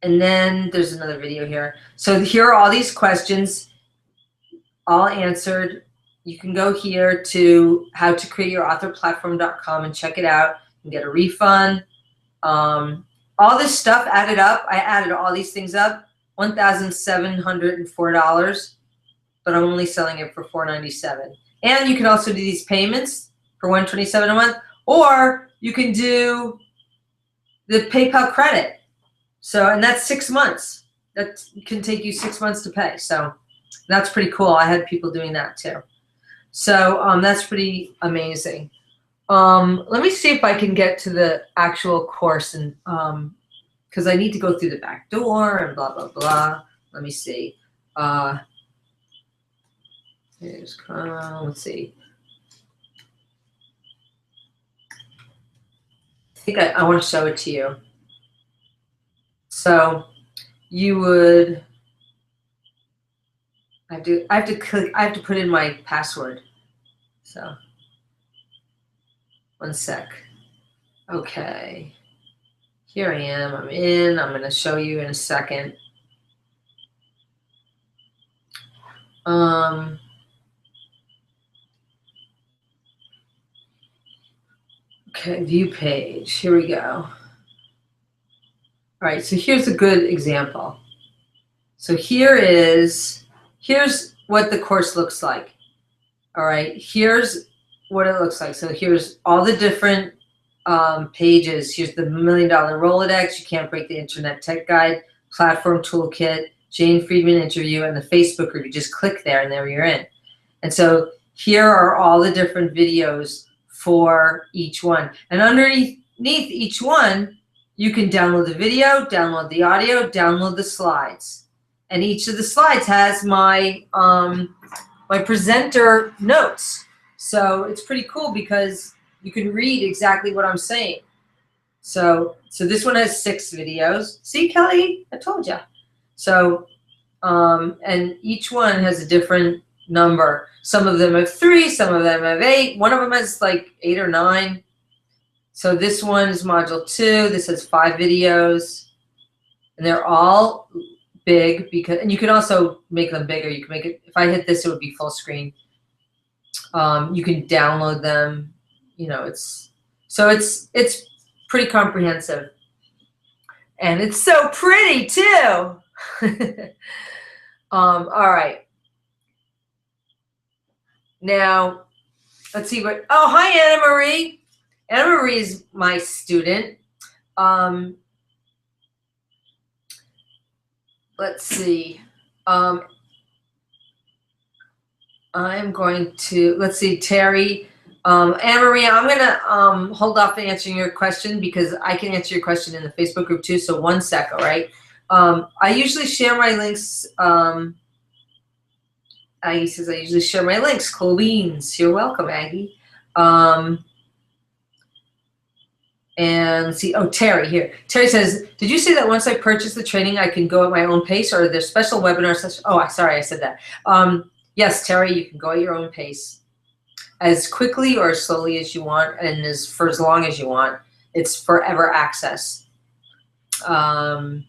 [SPEAKER 1] And then there's another video here. So here are all these questions, all answered. You can go here to howtocreateyourauthorplatform.com and check it out and get a refund. All this stuff added up, I added all these things up, $1,704, but I'm only selling it for $497. And you can also do these payments for $127 a month, or you can do the PayPal credit. So, and that's 6 months. That can take you 6 months to pay. So that's pretty cool. I had people doing that too. So that's pretty amazing. Let me see if I can get to the actual course, and because I need to go through the back door and blah, blah, blah. Let me see. Let's see. I think I want to show it to you. So you would, I have to put in my password. So 1 sec. Okay. Here I am. I'm in. I'm going to show you in a second. Okay, view page. Here we go. All right, so here's a good example. So here's what the course looks like. All right, here's what it looks like. So here's all the different pages. Here's the $1 Million Rolodex, You Can't Break the Internet Tech Guide, Platform Toolkit, Jane Friedman interview, and the Facebook group. You just click there and there you're in. And so here are all the different videos for each one. And underneath each one, you can download the video, download the audio, download the slides. and each of the slides has my my presenter notes. So it's pretty cool because you can read exactly what I'm saying. So this one has 6 videos. See, Kelly, I told you. So, and each one has a different number. Some of them have 3, some of them have 8. One of them has like 8 or 9. So this one is module 2. This has 5 videos, and they're all big because, and you can also make them bigger. You can make it, if I hit this, it would be full screen. You can download them. You know, it's pretty comprehensive, and it's so pretty too. All right. Now, let's see what. Oh, hi, Anna Marie. Anna Marie is my student. Let's see. I'm going to, let's see, Terry. Anna Marie, I'm going to hold off on answering your question because I can answer your question in the Facebook group too. So 1 sec, all right? I usually share my links. Aggie says I usually share my links. Cool beans. You're welcome, Aggie. And let's see, oh, Terry here. Terry says, did you say that once I purchase the training, I can go at my own pace, or are there special webinar sessions? Oh, sorry, I said that. Yes, Terry, you can go at your own pace, as quickly or as slowly as you want, and for as long as you want. It's forever access. And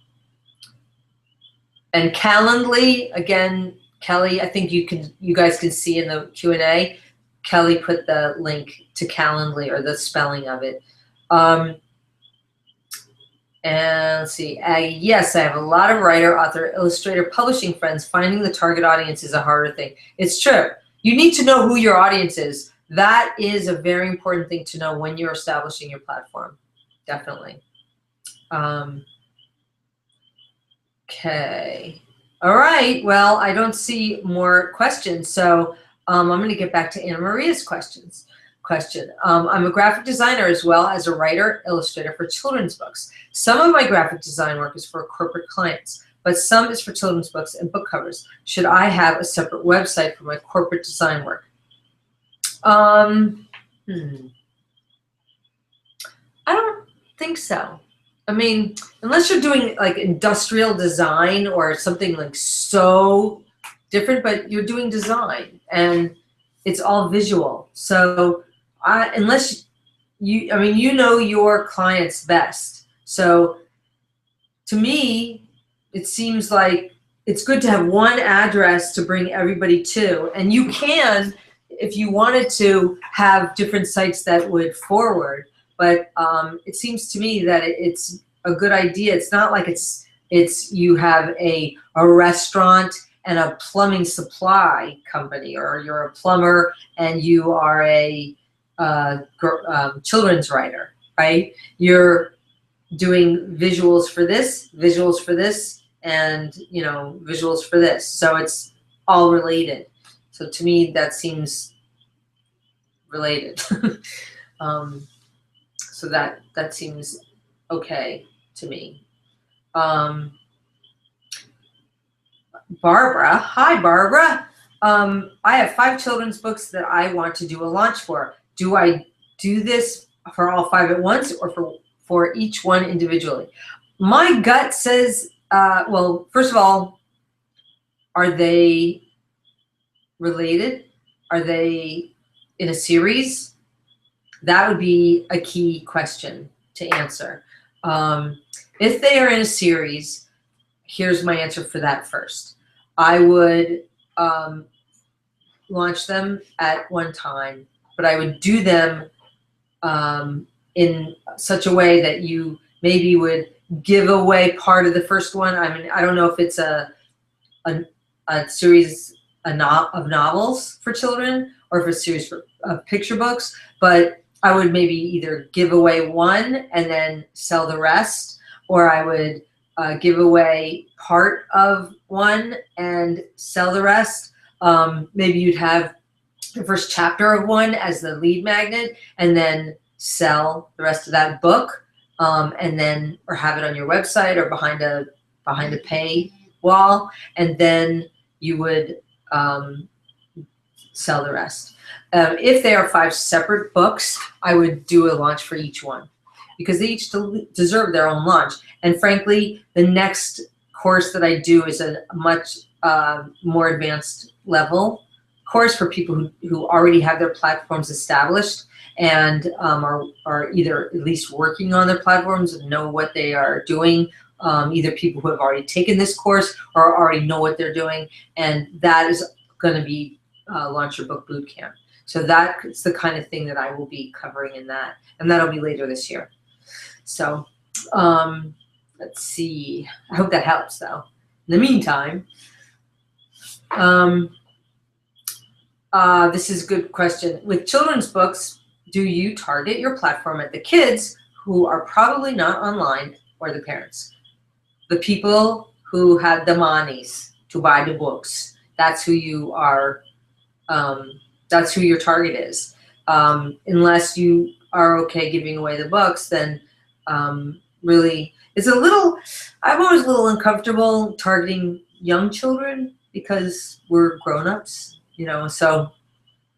[SPEAKER 1] Calendly, again, Kelly, I think you guys can see in the Q&A, Kelly put the link to Calendly, or the spelling of it. And let's see, yes, I have a lot of writer, author, illustrator, publishing friends. Finding the target audience is a harder thing. It's true. You need to know who your audience is. That is a very important thing to know when you're establishing your platform. Definitely. Okay. All right. Well, I don't see more questions, so I'm going to get back to Anna Maria's question. I'm a graphic designer as well as a writer, illustrator for children's books. Some of my graphic design work is for corporate clients, but some is for children's books and book covers. Should I have a separate website for my corporate design work? I don't think so. I mean, unless you're doing like industrial design or something like so different, but you're doing design and it's all visual. So unless you, I mean, you know your clients best. So to me, it seems like it's good to have one address to bring everybody to. And you can, if you wanted to, have different sites that would forward. But it seems to me that it's a good idea. It's not like it's you have a restaurant and a plumbing supply company, or you're a plumber and you are a children's writer, right? You're doing visuals for this, and visuals for this. So it's all related. So to me, that seems related. So that seems okay to me. Barbara, hi Barbara. I have 5 children's books that I want to do a launch for. Do I do this for all 5 at once, or for each one individually? My gut says, well, first of all, are they related? Are they in a series? That would be a key question to answer. If they are in a series, here's my answer for that first. I would launch them at one time, but I would do them in such a way that you maybe would give away part of the first one. I mean, I don't know if it's a series of novels for children, or if it's a series of picture books, but I would maybe either give away one and then sell the rest, or I would give away part of one and sell the rest. Maybe you'd have the first chapter of one as the lead magnet, and then sell the rest of that book, and then, or have it on your website or behind a wall, and then you would sell the rest. If they are 5 separate books, I would do a launch for each one because they each deserve their own launch. And frankly, the next course that I do is a much more advanced level course for people who already have their platforms established and are either at least working on their platforms and know what they are doing, either people who have already taken this course or already know what they're doing, and that is going to be Launch Your Book Bootcamp. So that's the kind of thing that I will be covering in that, and that'll be later this year. So let's see. I hope that helps, though. In the meantime, this is a good question. With children's books, do you target your platform at the kids who are probably not online or the parents? The people who have the monies to buy the books. That's who you are. That's who your target is. Unless you are okay giving away the books, then really, it's a little, I'm always a little uncomfortable targeting young children because we're grown-ups, you know, so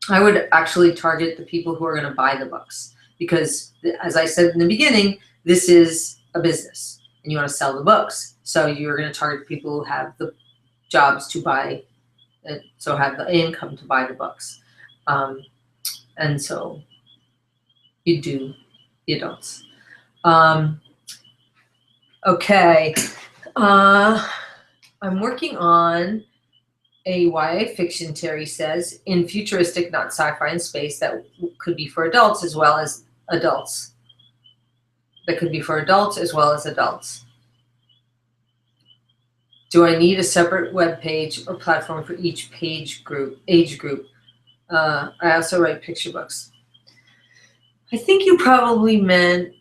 [SPEAKER 1] I would actually target the people who are going to buy the books because, as I said in the beginning, this is a business and you want to sell the books. So you're going to target people who have the jobs to buy, so have the income to buy the books. And so you do the adults. Okay. I'm working on a YA fiction, Terry says, in futuristic, not sci-fi and space that could be for adults as well as adults. That could be for adults as well as adults. Do I need a separate web page or platform for each age group? I also write picture books. I think you probably meant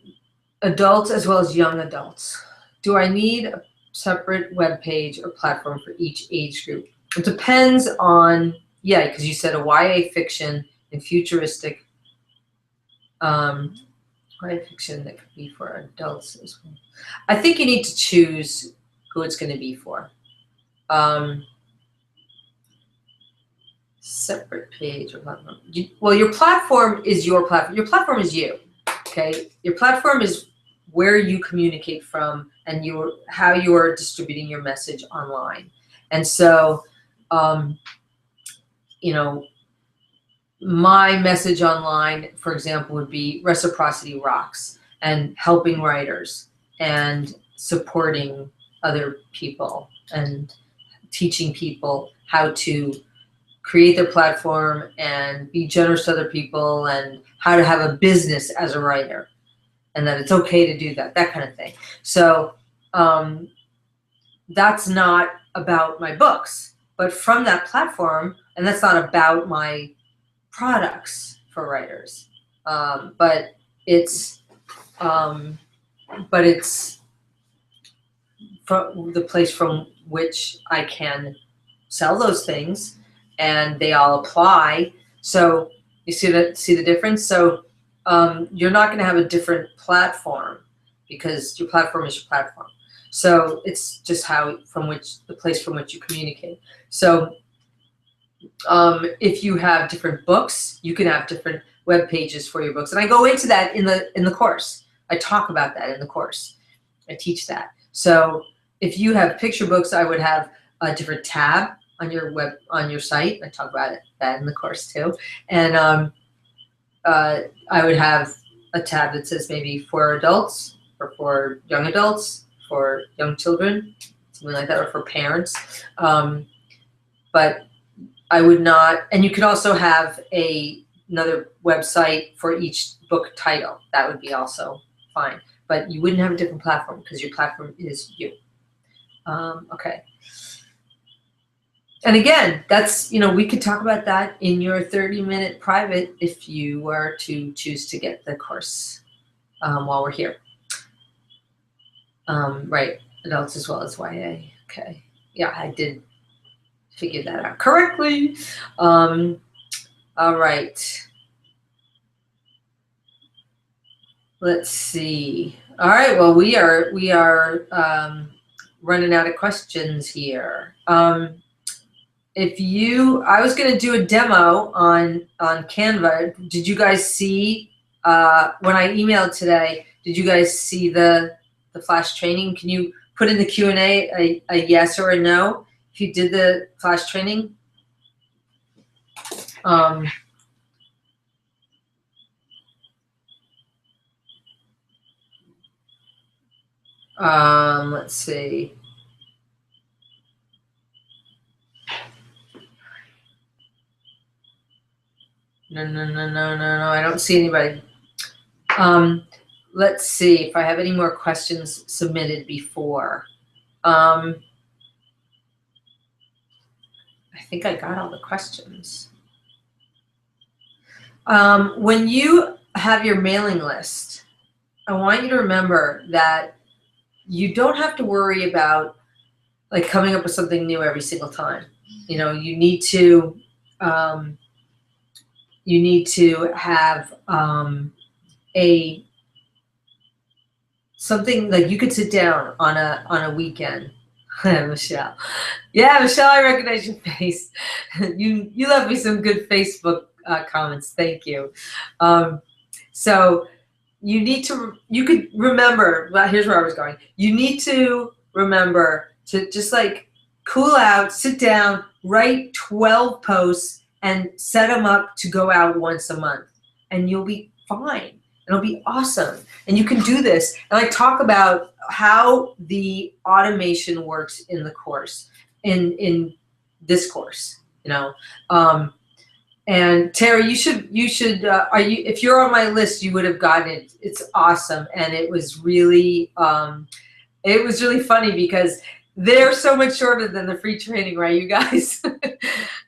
[SPEAKER 1] adults as well as young adults. Do I need a separate web page or platform for each age group? It depends on, yeah, because you said a YA fiction and futuristic YA fiction that could be for adults as well. I think you need to choose who it's going to be for. Separate page or platform. Well, your platform is your platform. Your platform is you, okay? Your platform is where you communicate from and how you are distributing your message online. And so, you know, my message online, for example, would be reciprocity rocks and helping writers and supporting other people and teaching people how to create their platform and be generous to other people and how to have a business as a writer and that it's okay to do that kind of thing. So that's not about my books, but from that platform, and that's not about my products for writers, but it's from the place from which I can sell those things, and they all apply. So you see the difference. So you're not going to have a different platform because your platform is your platform. So it's just the place from which you communicate. So if you have different books, you can have different web pages for your books, and I go into that in the course. I talk about that in the course. I teach that. So if you have picture books, I would have a different tab on your site. I talk about that in the course too, and I would have a tab that says maybe for adults or for young adults, for young children, something like that, or for parents. But I would not, and you could also have another website for each book title. That would be also fine. But you wouldn't have a different platform because your platform is you. Okay. And again, that's, we could talk about that in your 30-minute private if you were to choose to get the course while we're here. Right, adults as well as YA. Okay, yeah, I did figure that out correctly. All right. Let's see. All right, well, we are running out of questions here. I was going to do a demo on Canva. Did you guys see, when I emailed today, did you guys see the flash training? Can you put in the Q&A a yes or a no if you did the flash training? Let's see. No, I don't see anybody. Let's see if I have any more questions submitted before. I think I got all the questions. When you have your mailing list, I want you to remember that you don't have to worry about like coming up with something new every single time. You know, you need to have something like you could sit down on a weekend. Michelle. Yeah, Michelle, I recognize your face. You left me some good Facebook comments. Thank you. So you could remember, well, here's where I was going. You need to remember to just like cool out, sit down, write 12 posts and set them up to go out once a month, and you'll be fine. It'll be awesome. And you can do this. And I talk about how the automation works in the course, in this course, you know. And Terry, you should if you're on my list, you would have gotten it. It's awesome. And it was really funny because they're so much shorter than the free training, right, you guys?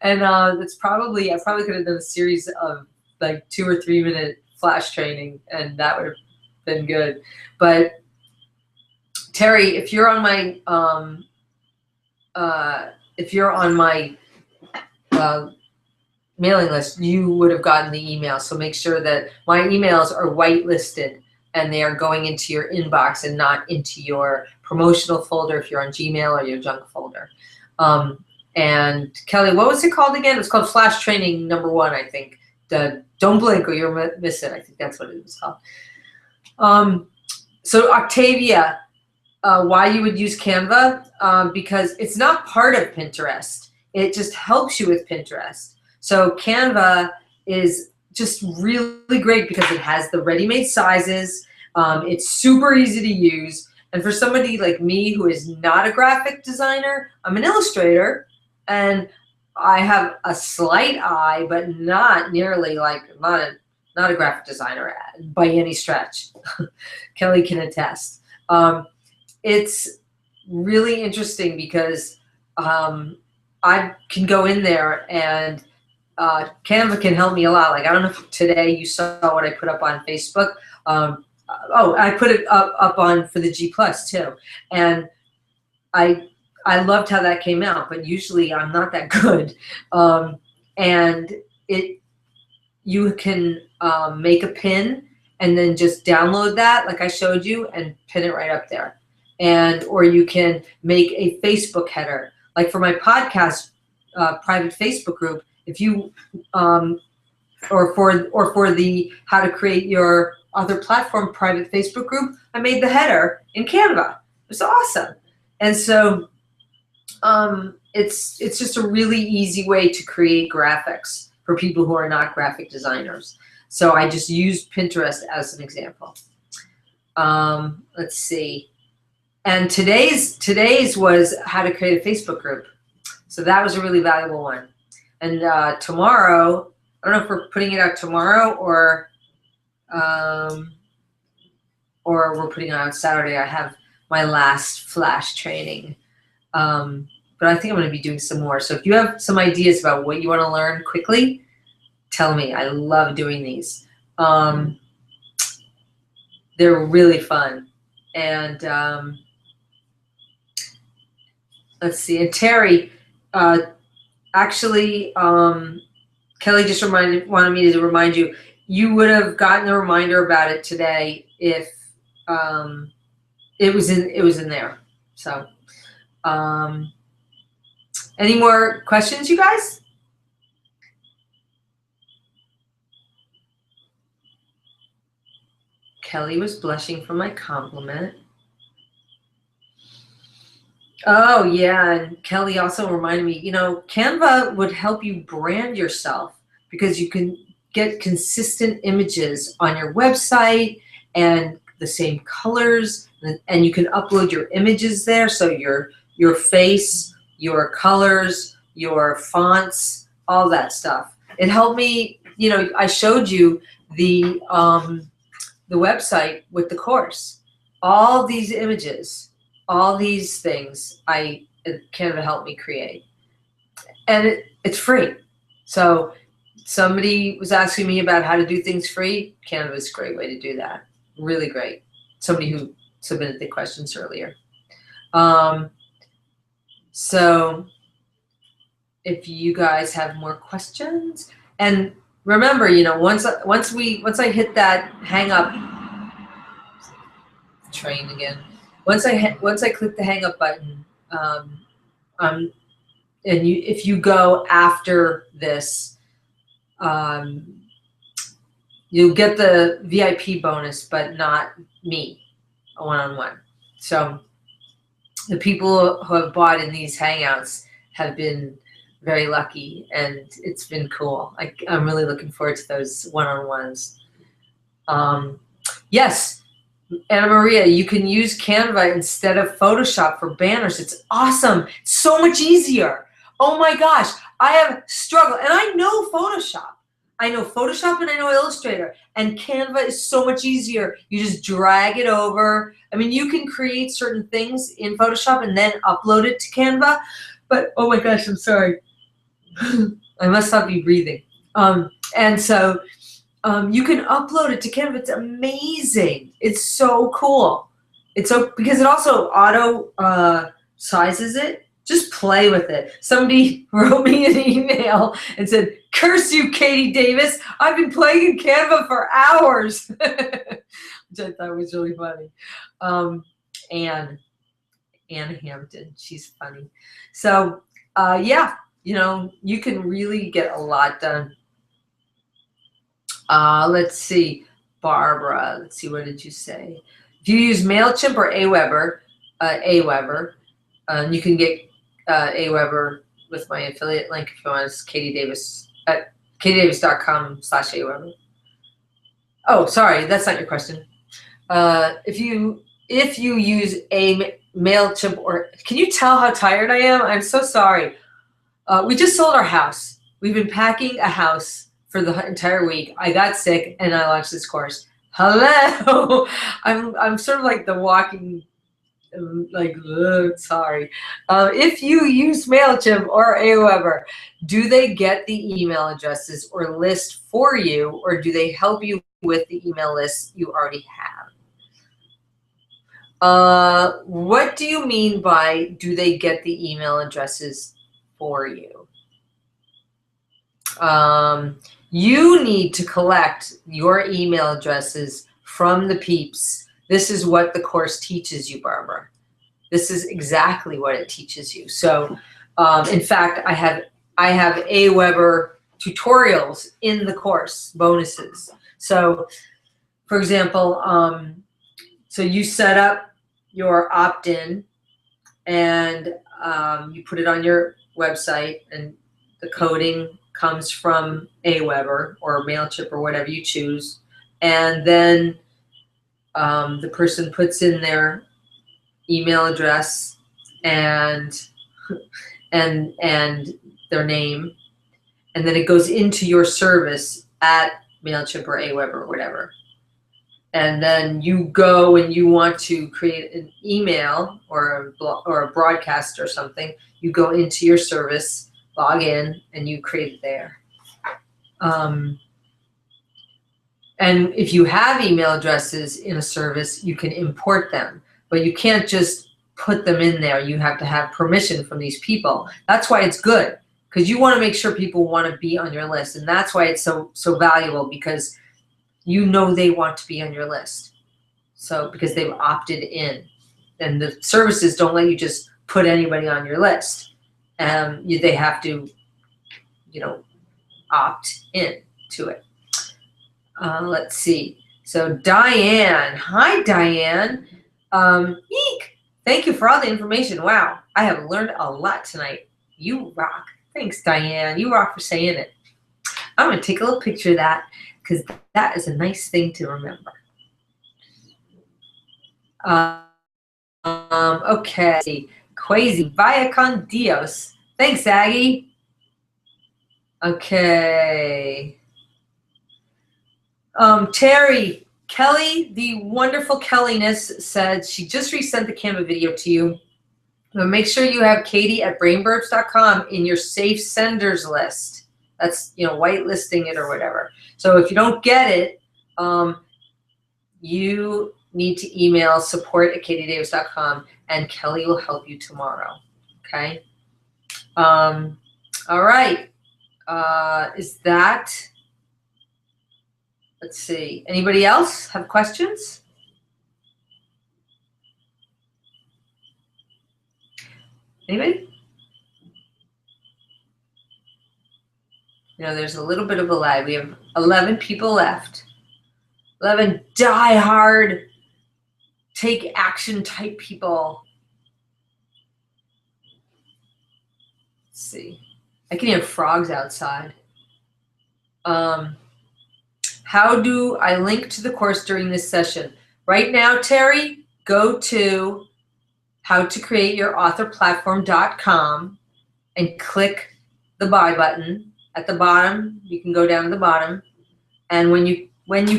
[SPEAKER 1] And I probably could have done a series of like 2 or 3 minute flash training, and that would have been good. But Terry, if you're on my mailing list, you would have gotten the email. So make sure that my emails are whitelisted and they are going into your inbox and not into your promotional folder if you're on Gmail or your junk folder. And Kelly, what was it called again? It was called Flash Training #1, I think. Don't blink or you'll miss it. I think that's what it was called. So Octavia, why you would use Canva? Because it's not part of Pinterest. It just helps you with Pinterest. So Canva is just really great because it has the ready-made sizes. It's super easy to use. And for somebody like me who is not a graphic designer, I'm an illustrator, and I have a slight eye, but not nearly like, not a graphic designer by any stretch. Kelly can attest. It's really interesting because I can go in there and Canva can help me a lot. Like, I don't know if today you saw what I put up on Facebook. I put it up on for the G Plus too. And I loved how that came out, but usually I'm not that good. And you can make a pin and then just download that like I showed you and pin it right up there. Or you can make a Facebook header. Like for my podcast private Facebook group, if you or for the how to create your other platform private Facebook group, I made the header in Canva. It was awesome. And so it's just a really easy way to create graphics for people who are not graphic designers. So I just used Pinterest as an example. Let's see. And today's was how to create a Facebook group. So that was a really valuable one. And tomorrow, I don't know if we're putting it out tomorrow or we're putting it out Saturday. I have my last flash training. But I think I'm going to be doing some more. So if you have some ideas about what you want to learn quickly, tell me. I love doing these. They're really fun. And let's see. And Terry, actually, Kelly just wanted me to remind you, you would have gotten a reminder about it today if it was in there. So Any more questions, you guys? Kelly was blushing for my compliment. Oh, yeah, and Kelly also reminded me, you know, Canva would help you brand yourself because you can get consistent images on your website and the same colors, and you can upload your images there, so your face, your colors, your fonts, all that stuff. It helped me, you know, I showed you the website with the course. All these images, all these things, Canva helped me create. And it's free. So somebody was asking me about how to do things free. Canva is a great way to do that. Really great. Somebody who submitted the questions earlier. So if you guys have more questions, and remember, you know, once I hit that hang up train again, once I click the hang up button, and if you go after this, you'll get the VIP bonus, but not me, a one-on-one. So the people who have bought in these Hangouts have been very lucky, and it's been cool. I'm really looking forward to those one-on-ones. Yes, Anna Maria, you can use Canva instead of Photoshop for banners. It's awesome. It's so much easier. Oh my gosh, I have struggled, and I know Photoshop. I know Photoshop and I know Illustrator, and Canva is so much easier. You just drag it over. I mean, you can create certain things in Photoshop and then upload it to Canva, but oh my gosh, I'm sorry. I must not be breathing. And so you can upload it to Canva. It's amazing. It's so cool. It's so, because it also auto sizes it. Just play with it. Somebody wrote me an email and said, "Curse you, Katie Davis. I've been playing in Canva for hours." Which I thought was really funny. Anne Hampton, she's funny. So yeah, you know, you can really get a lot done. Let's see, Barbara, let's see, what did you say? If you use MailChimp or Aweber, you can get Aweber with my affiliate link if you want. It's Katie Davis at katiedavis.com/Aweber. Oh, sorry, that's not your question. If you use a MailChimp, or can you tell how tired I am? I'm so sorry. We just sold our house. We've been packing a house for the entire week. I got sick and I launched this course. Hello. I'm sort of like the walking, like, sorry. If you use MailChimp or Aweber, do they get the email addresses or list for you, or do they help you with the email list you already have? What do you mean by do they get the email addresses for you? You need to collect your email addresses from the peeps. This is what the course teaches you, Barbara. This is exactly what it teaches you. So, in fact, I have Aweber tutorials in the course, bonuses. So, for example, so you set up your opt-in and you put it on your website, and the coding comes from Aweber or MailChimp or whatever you choose, and then the person puts in their email address and their name, and then it goes into your service at MailChimp or Aweber or whatever. And then you go and you want to create an email or a broadcast or something, you go into your service, log in, and you create it there. And if you have email addresses in a service, you can import them, but you can't just put them in there. You have to have permission from these people. That's why it's good, because you want to make sure people want to be on your list, and that's why it's so valuable, because you know they want to be on your list. So because they've opted in, and the services don't let you just put anybody on your list. They have to, opt in to it. Let's see. So Diane, hi Diane. Eek. Thank you for all the information. Wow, I have learned a lot tonight. You rock. Thanks, Diane. You rock for saying it. I'm going to take a little picture of that because that is a nice thing to remember. Okay. Quasi, vaya con Dios. Thanks, Aggie. Okay. Terry, Kelly, the wonderful Kelliness said she just resent the Canva video to you. But make sure you have Katie@brainburbs.com in your safe senders list. That's, whitelisting it or whatever. So if you don't get it, you need to email support@katiedavis.com and Kelly will help you tomorrow. Okay. All right. Is that, let's see. Anybody else have questions? Anybody? There's a little bit of a lag. We have 11 people left. 11 die-hard, take action type people. Let's see. I can hear frogs outside. How do I link to the course during this session? Right now, Terry, go to howtocreateyourauthorplatform.com and click the buy button. At the bottom, you can go down to the bottom. And when you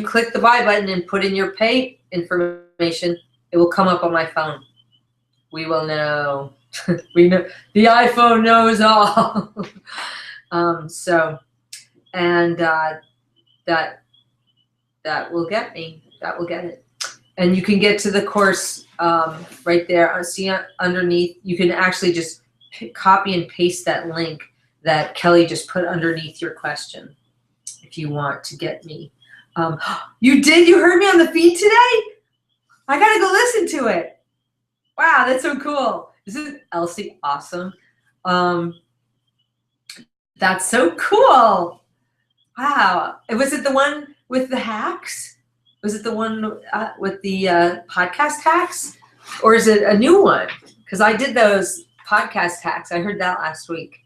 [SPEAKER 1] click the buy button and put in your pay information, it will come up on my phone. We will know. We know. The iPhone knows all. That will get me. That will get it. And you can get to the course right there. See underneath. You can actually just copy and paste that link that Kelly just put underneath your question if you want to get me. You did? You heard me on the feed today? I got to go listen to it. Wow, that's so cool. Isn't Elsie awesome? That's so cool. Wow. Was it the one with the hacks? Was it the one with the podcast hacks? Or is it a new one? Because I did those podcast hacks. I heard that last week.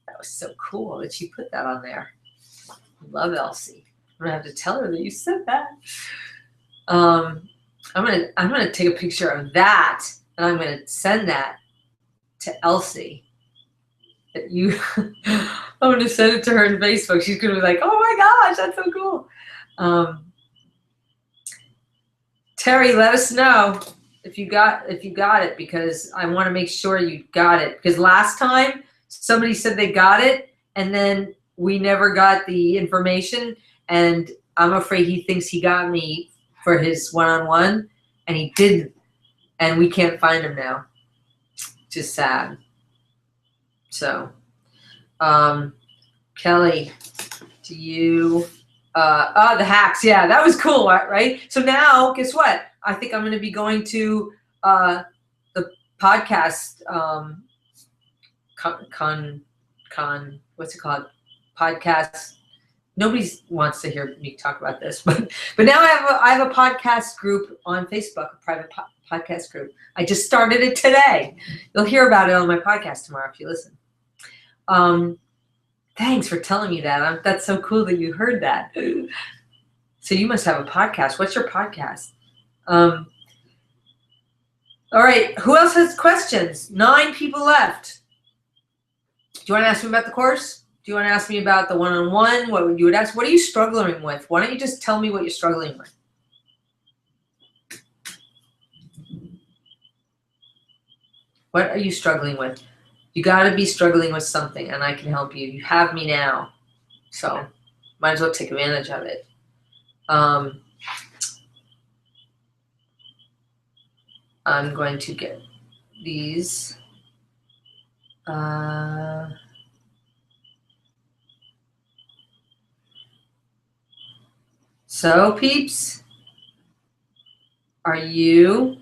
[SPEAKER 1] That was so cool that she put that on there. I love Elsie. I'm gonna have to tell her that you said that. I'm gonna take a picture of that and I'm gonna send that to Elsie. That you, I'm gonna send it to her on Facebook. She's gonna be like, "Oh my gosh, that's so cool." Terry, let us know if you got it because I want to make sure you got it. Because last time somebody said they got it and then we never got the information, and I'm afraid he thinks he got me for his one-on-one, and he didn't, and we can't find him now. Just sad. So, Kelly, do you? The hacks. Yeah, that was cool, right? So now, guess what? I think I'm going to be going to the podcast what's it called? Podcast. Nobody wants to hear me talk about this, but now I have a podcast group on Facebook, a private podcast group. I just started it today. You'll hear about it on my podcast tomorrow if you listen. Thanks for telling me that. That's so cool that you heard that. So you must have a podcast. What's your podcast? All right. Who else has questions? 9 people left. Do you want to ask me about the course? Do you want to ask me about the one-on-one? What would you would ask? What are you struggling with? Why don't you just tell me what you're struggling with? What are you struggling with? You got to be struggling with something, and I can help you. You have me now, so might as well take advantage of it. I'm going to get these. So, peeps, are you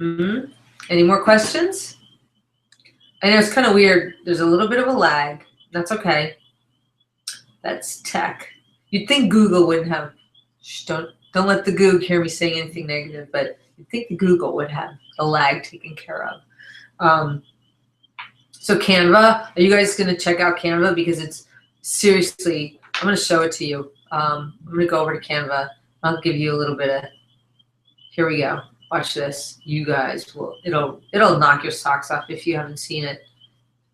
[SPEAKER 1] Any more questions? I know it's kind of weird. There's a little bit of a lag. That's okay. That's tech. You'd think Google wouldn't have. Shh, don't let the Goog hear me saying anything negative, but you'd think the Google would have the lag taken care of. So Canva, are you guys going to check out Canva? Because it's seriously, I'm going to show it to you. I'm going to go over to Canva. I'll give you a little bit of, here we go. Watch this. You guys will, it'll knock your socks off if you haven't seen it.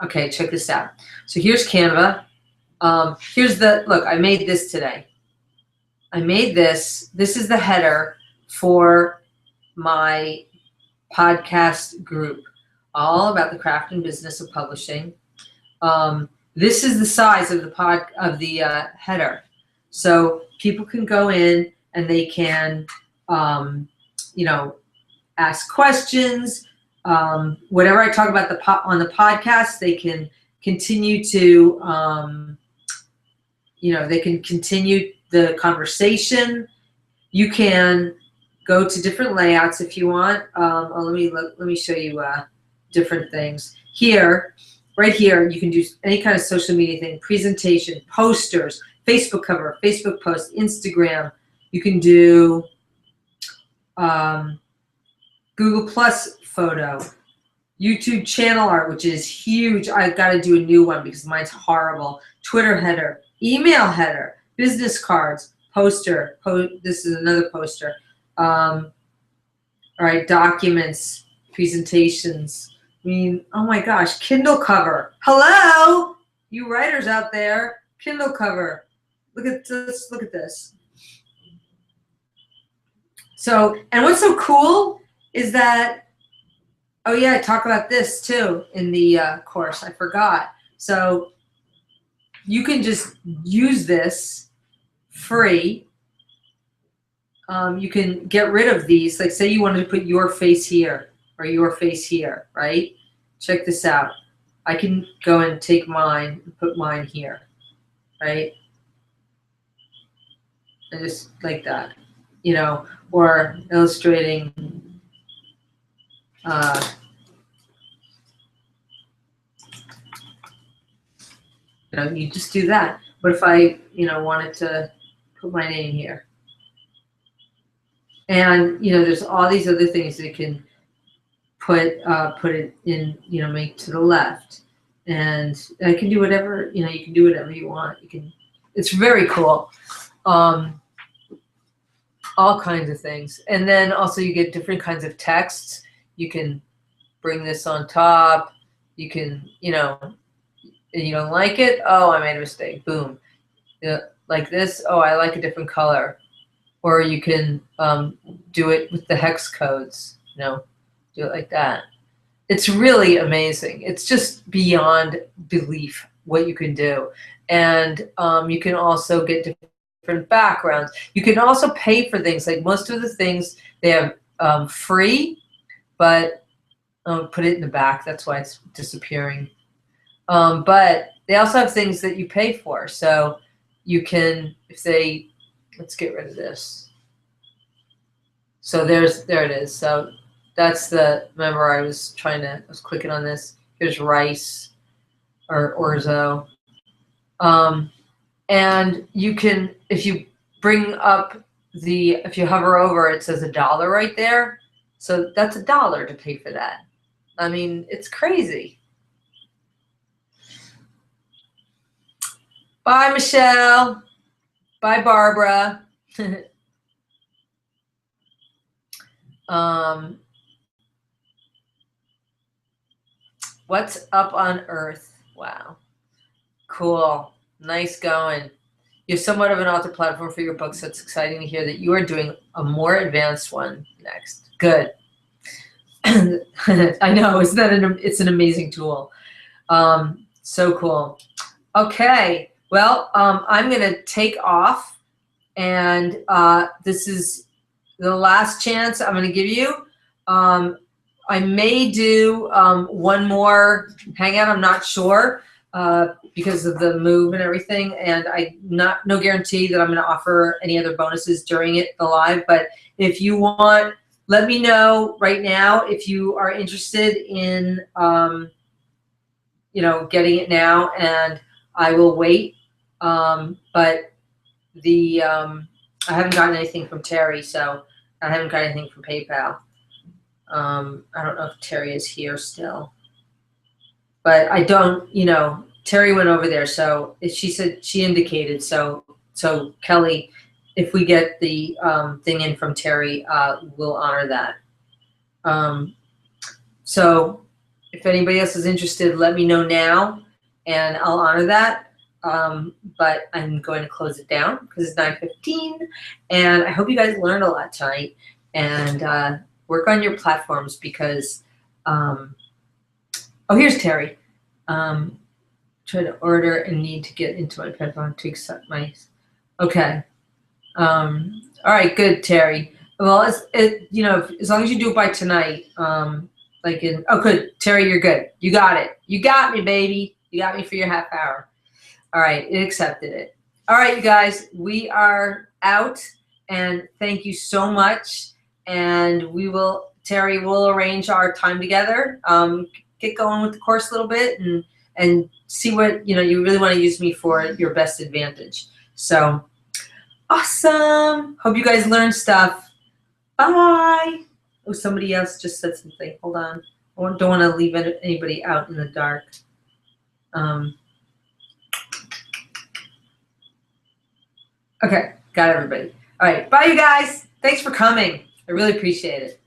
[SPEAKER 1] Okay, check this out. So here's Canva. Here's the, look, I made this today. I made this. This is the header for my podcast group, all about the craft and business of publishing. This is the size of the header. So people can go in and they can, you know, ask questions. Whatever I talk about on the podcast, they can continue to, you know, they can continue the conversation. You can go to different layouts if you want. Let me show you different things. Here, right here, you can do any kind of social media thing, presentation, posters, Facebook cover, Facebook post, Instagram. You can do Google Plus photo, YouTube channel art, which is huge. I've got to do a new one because mine's horrible. Twitter header, email header, business cards, poster. This is another poster. All right, documents, presentations. I mean, oh my gosh, Kindle cover. Hello, you writers out there, Kindle cover. Look at this. Look at this. So, and what's so cool is that, oh yeah, I talk about this too in the course. I forgot. So you can just use this free. You can get rid of these. Like say you wanted to put your face here or your face here, right? Check this out. I can go and take mine and put mine here, right? And just like that, you know, or illustrating you know, you just do that. What if I, you know, wanted to put my name here? And, you know, there's all these other things that you can put it in, you know, make to the left. And I can do whatever, you know, you can do whatever you want. You can, it's very cool. All kinds of things. And then also you get different kinds of texts. You can bring this on top. You can, you know, you don't like it? Oh, I made a mistake. Boom. Like this. Oh, I like a different color. Or you can do it with the hex codes. You know, do it like that. It's really amazing. It's just beyond belief what you can do. And you can also get different backgrounds. You can also pay for things. Like most of the things they have free, but put it in the back. That's why it's disappearing. But they also have things that you pay for. So you can, if they, let's get rid of this. So there it is. So that's the, remember I was clicking on this. Here's rice or orzo. And you can, if you bring up if you hover over, it says $1 right there. So that's $1 to pay for that. I mean, it's crazy. Bye, Michelle. Bye, Barbara. What's up on Earth? Wow. Cool. Nice going. You have somewhat of an author platform for your books, so it's exciting to hear that you are doing a more advanced one next. Good. I know, isn't that it's an amazing tool. So cool. Okay. Well, I'm going to take off, and this is the last chance I'm going to give you. I may do one more hangout. I'm not sure because of the move and everything, and no guarantee that I'm going to offer any other bonuses during the live. But if you want let me know right now if you are interested in, you know, getting it now, and I will wait. But I haven't gotten anything from Terry, so I haven't got anything from PayPal. I don't know if Terry is here still, but I don't, you know, Terry went over there, so she said, she indicated, so Kelly, if we get the thing in from Terry, we'll honor that. So if anybody else is interested, let me know now, and I'll honor that. But I'm going to close it down because it's 9:15, and I hope you guys learned a lot tonight, and work on your platforms because, oh, here's Terry. Try to order and need to get into my Peloton to accept my, okay. All right, good, Terry. Well, you know, as long as you do it by tonight, like oh, good, Terry, you're good. You got it. You got me, baby. You got me for your half hour. All right, it accepted it. All right, you guys, we are out, and thank you so much. And Terry will arrange our time together, get going with the course a little bit, and see what, you know, you really want to use me for your best advantage. So awesome. Hope you guys learned stuff. Bye. Oh, somebody else just said something. Hold on. I don't want to leave anybody out in the dark. Okay, got everybody. All right, bye, you guys. Thanks for coming. I really appreciate it.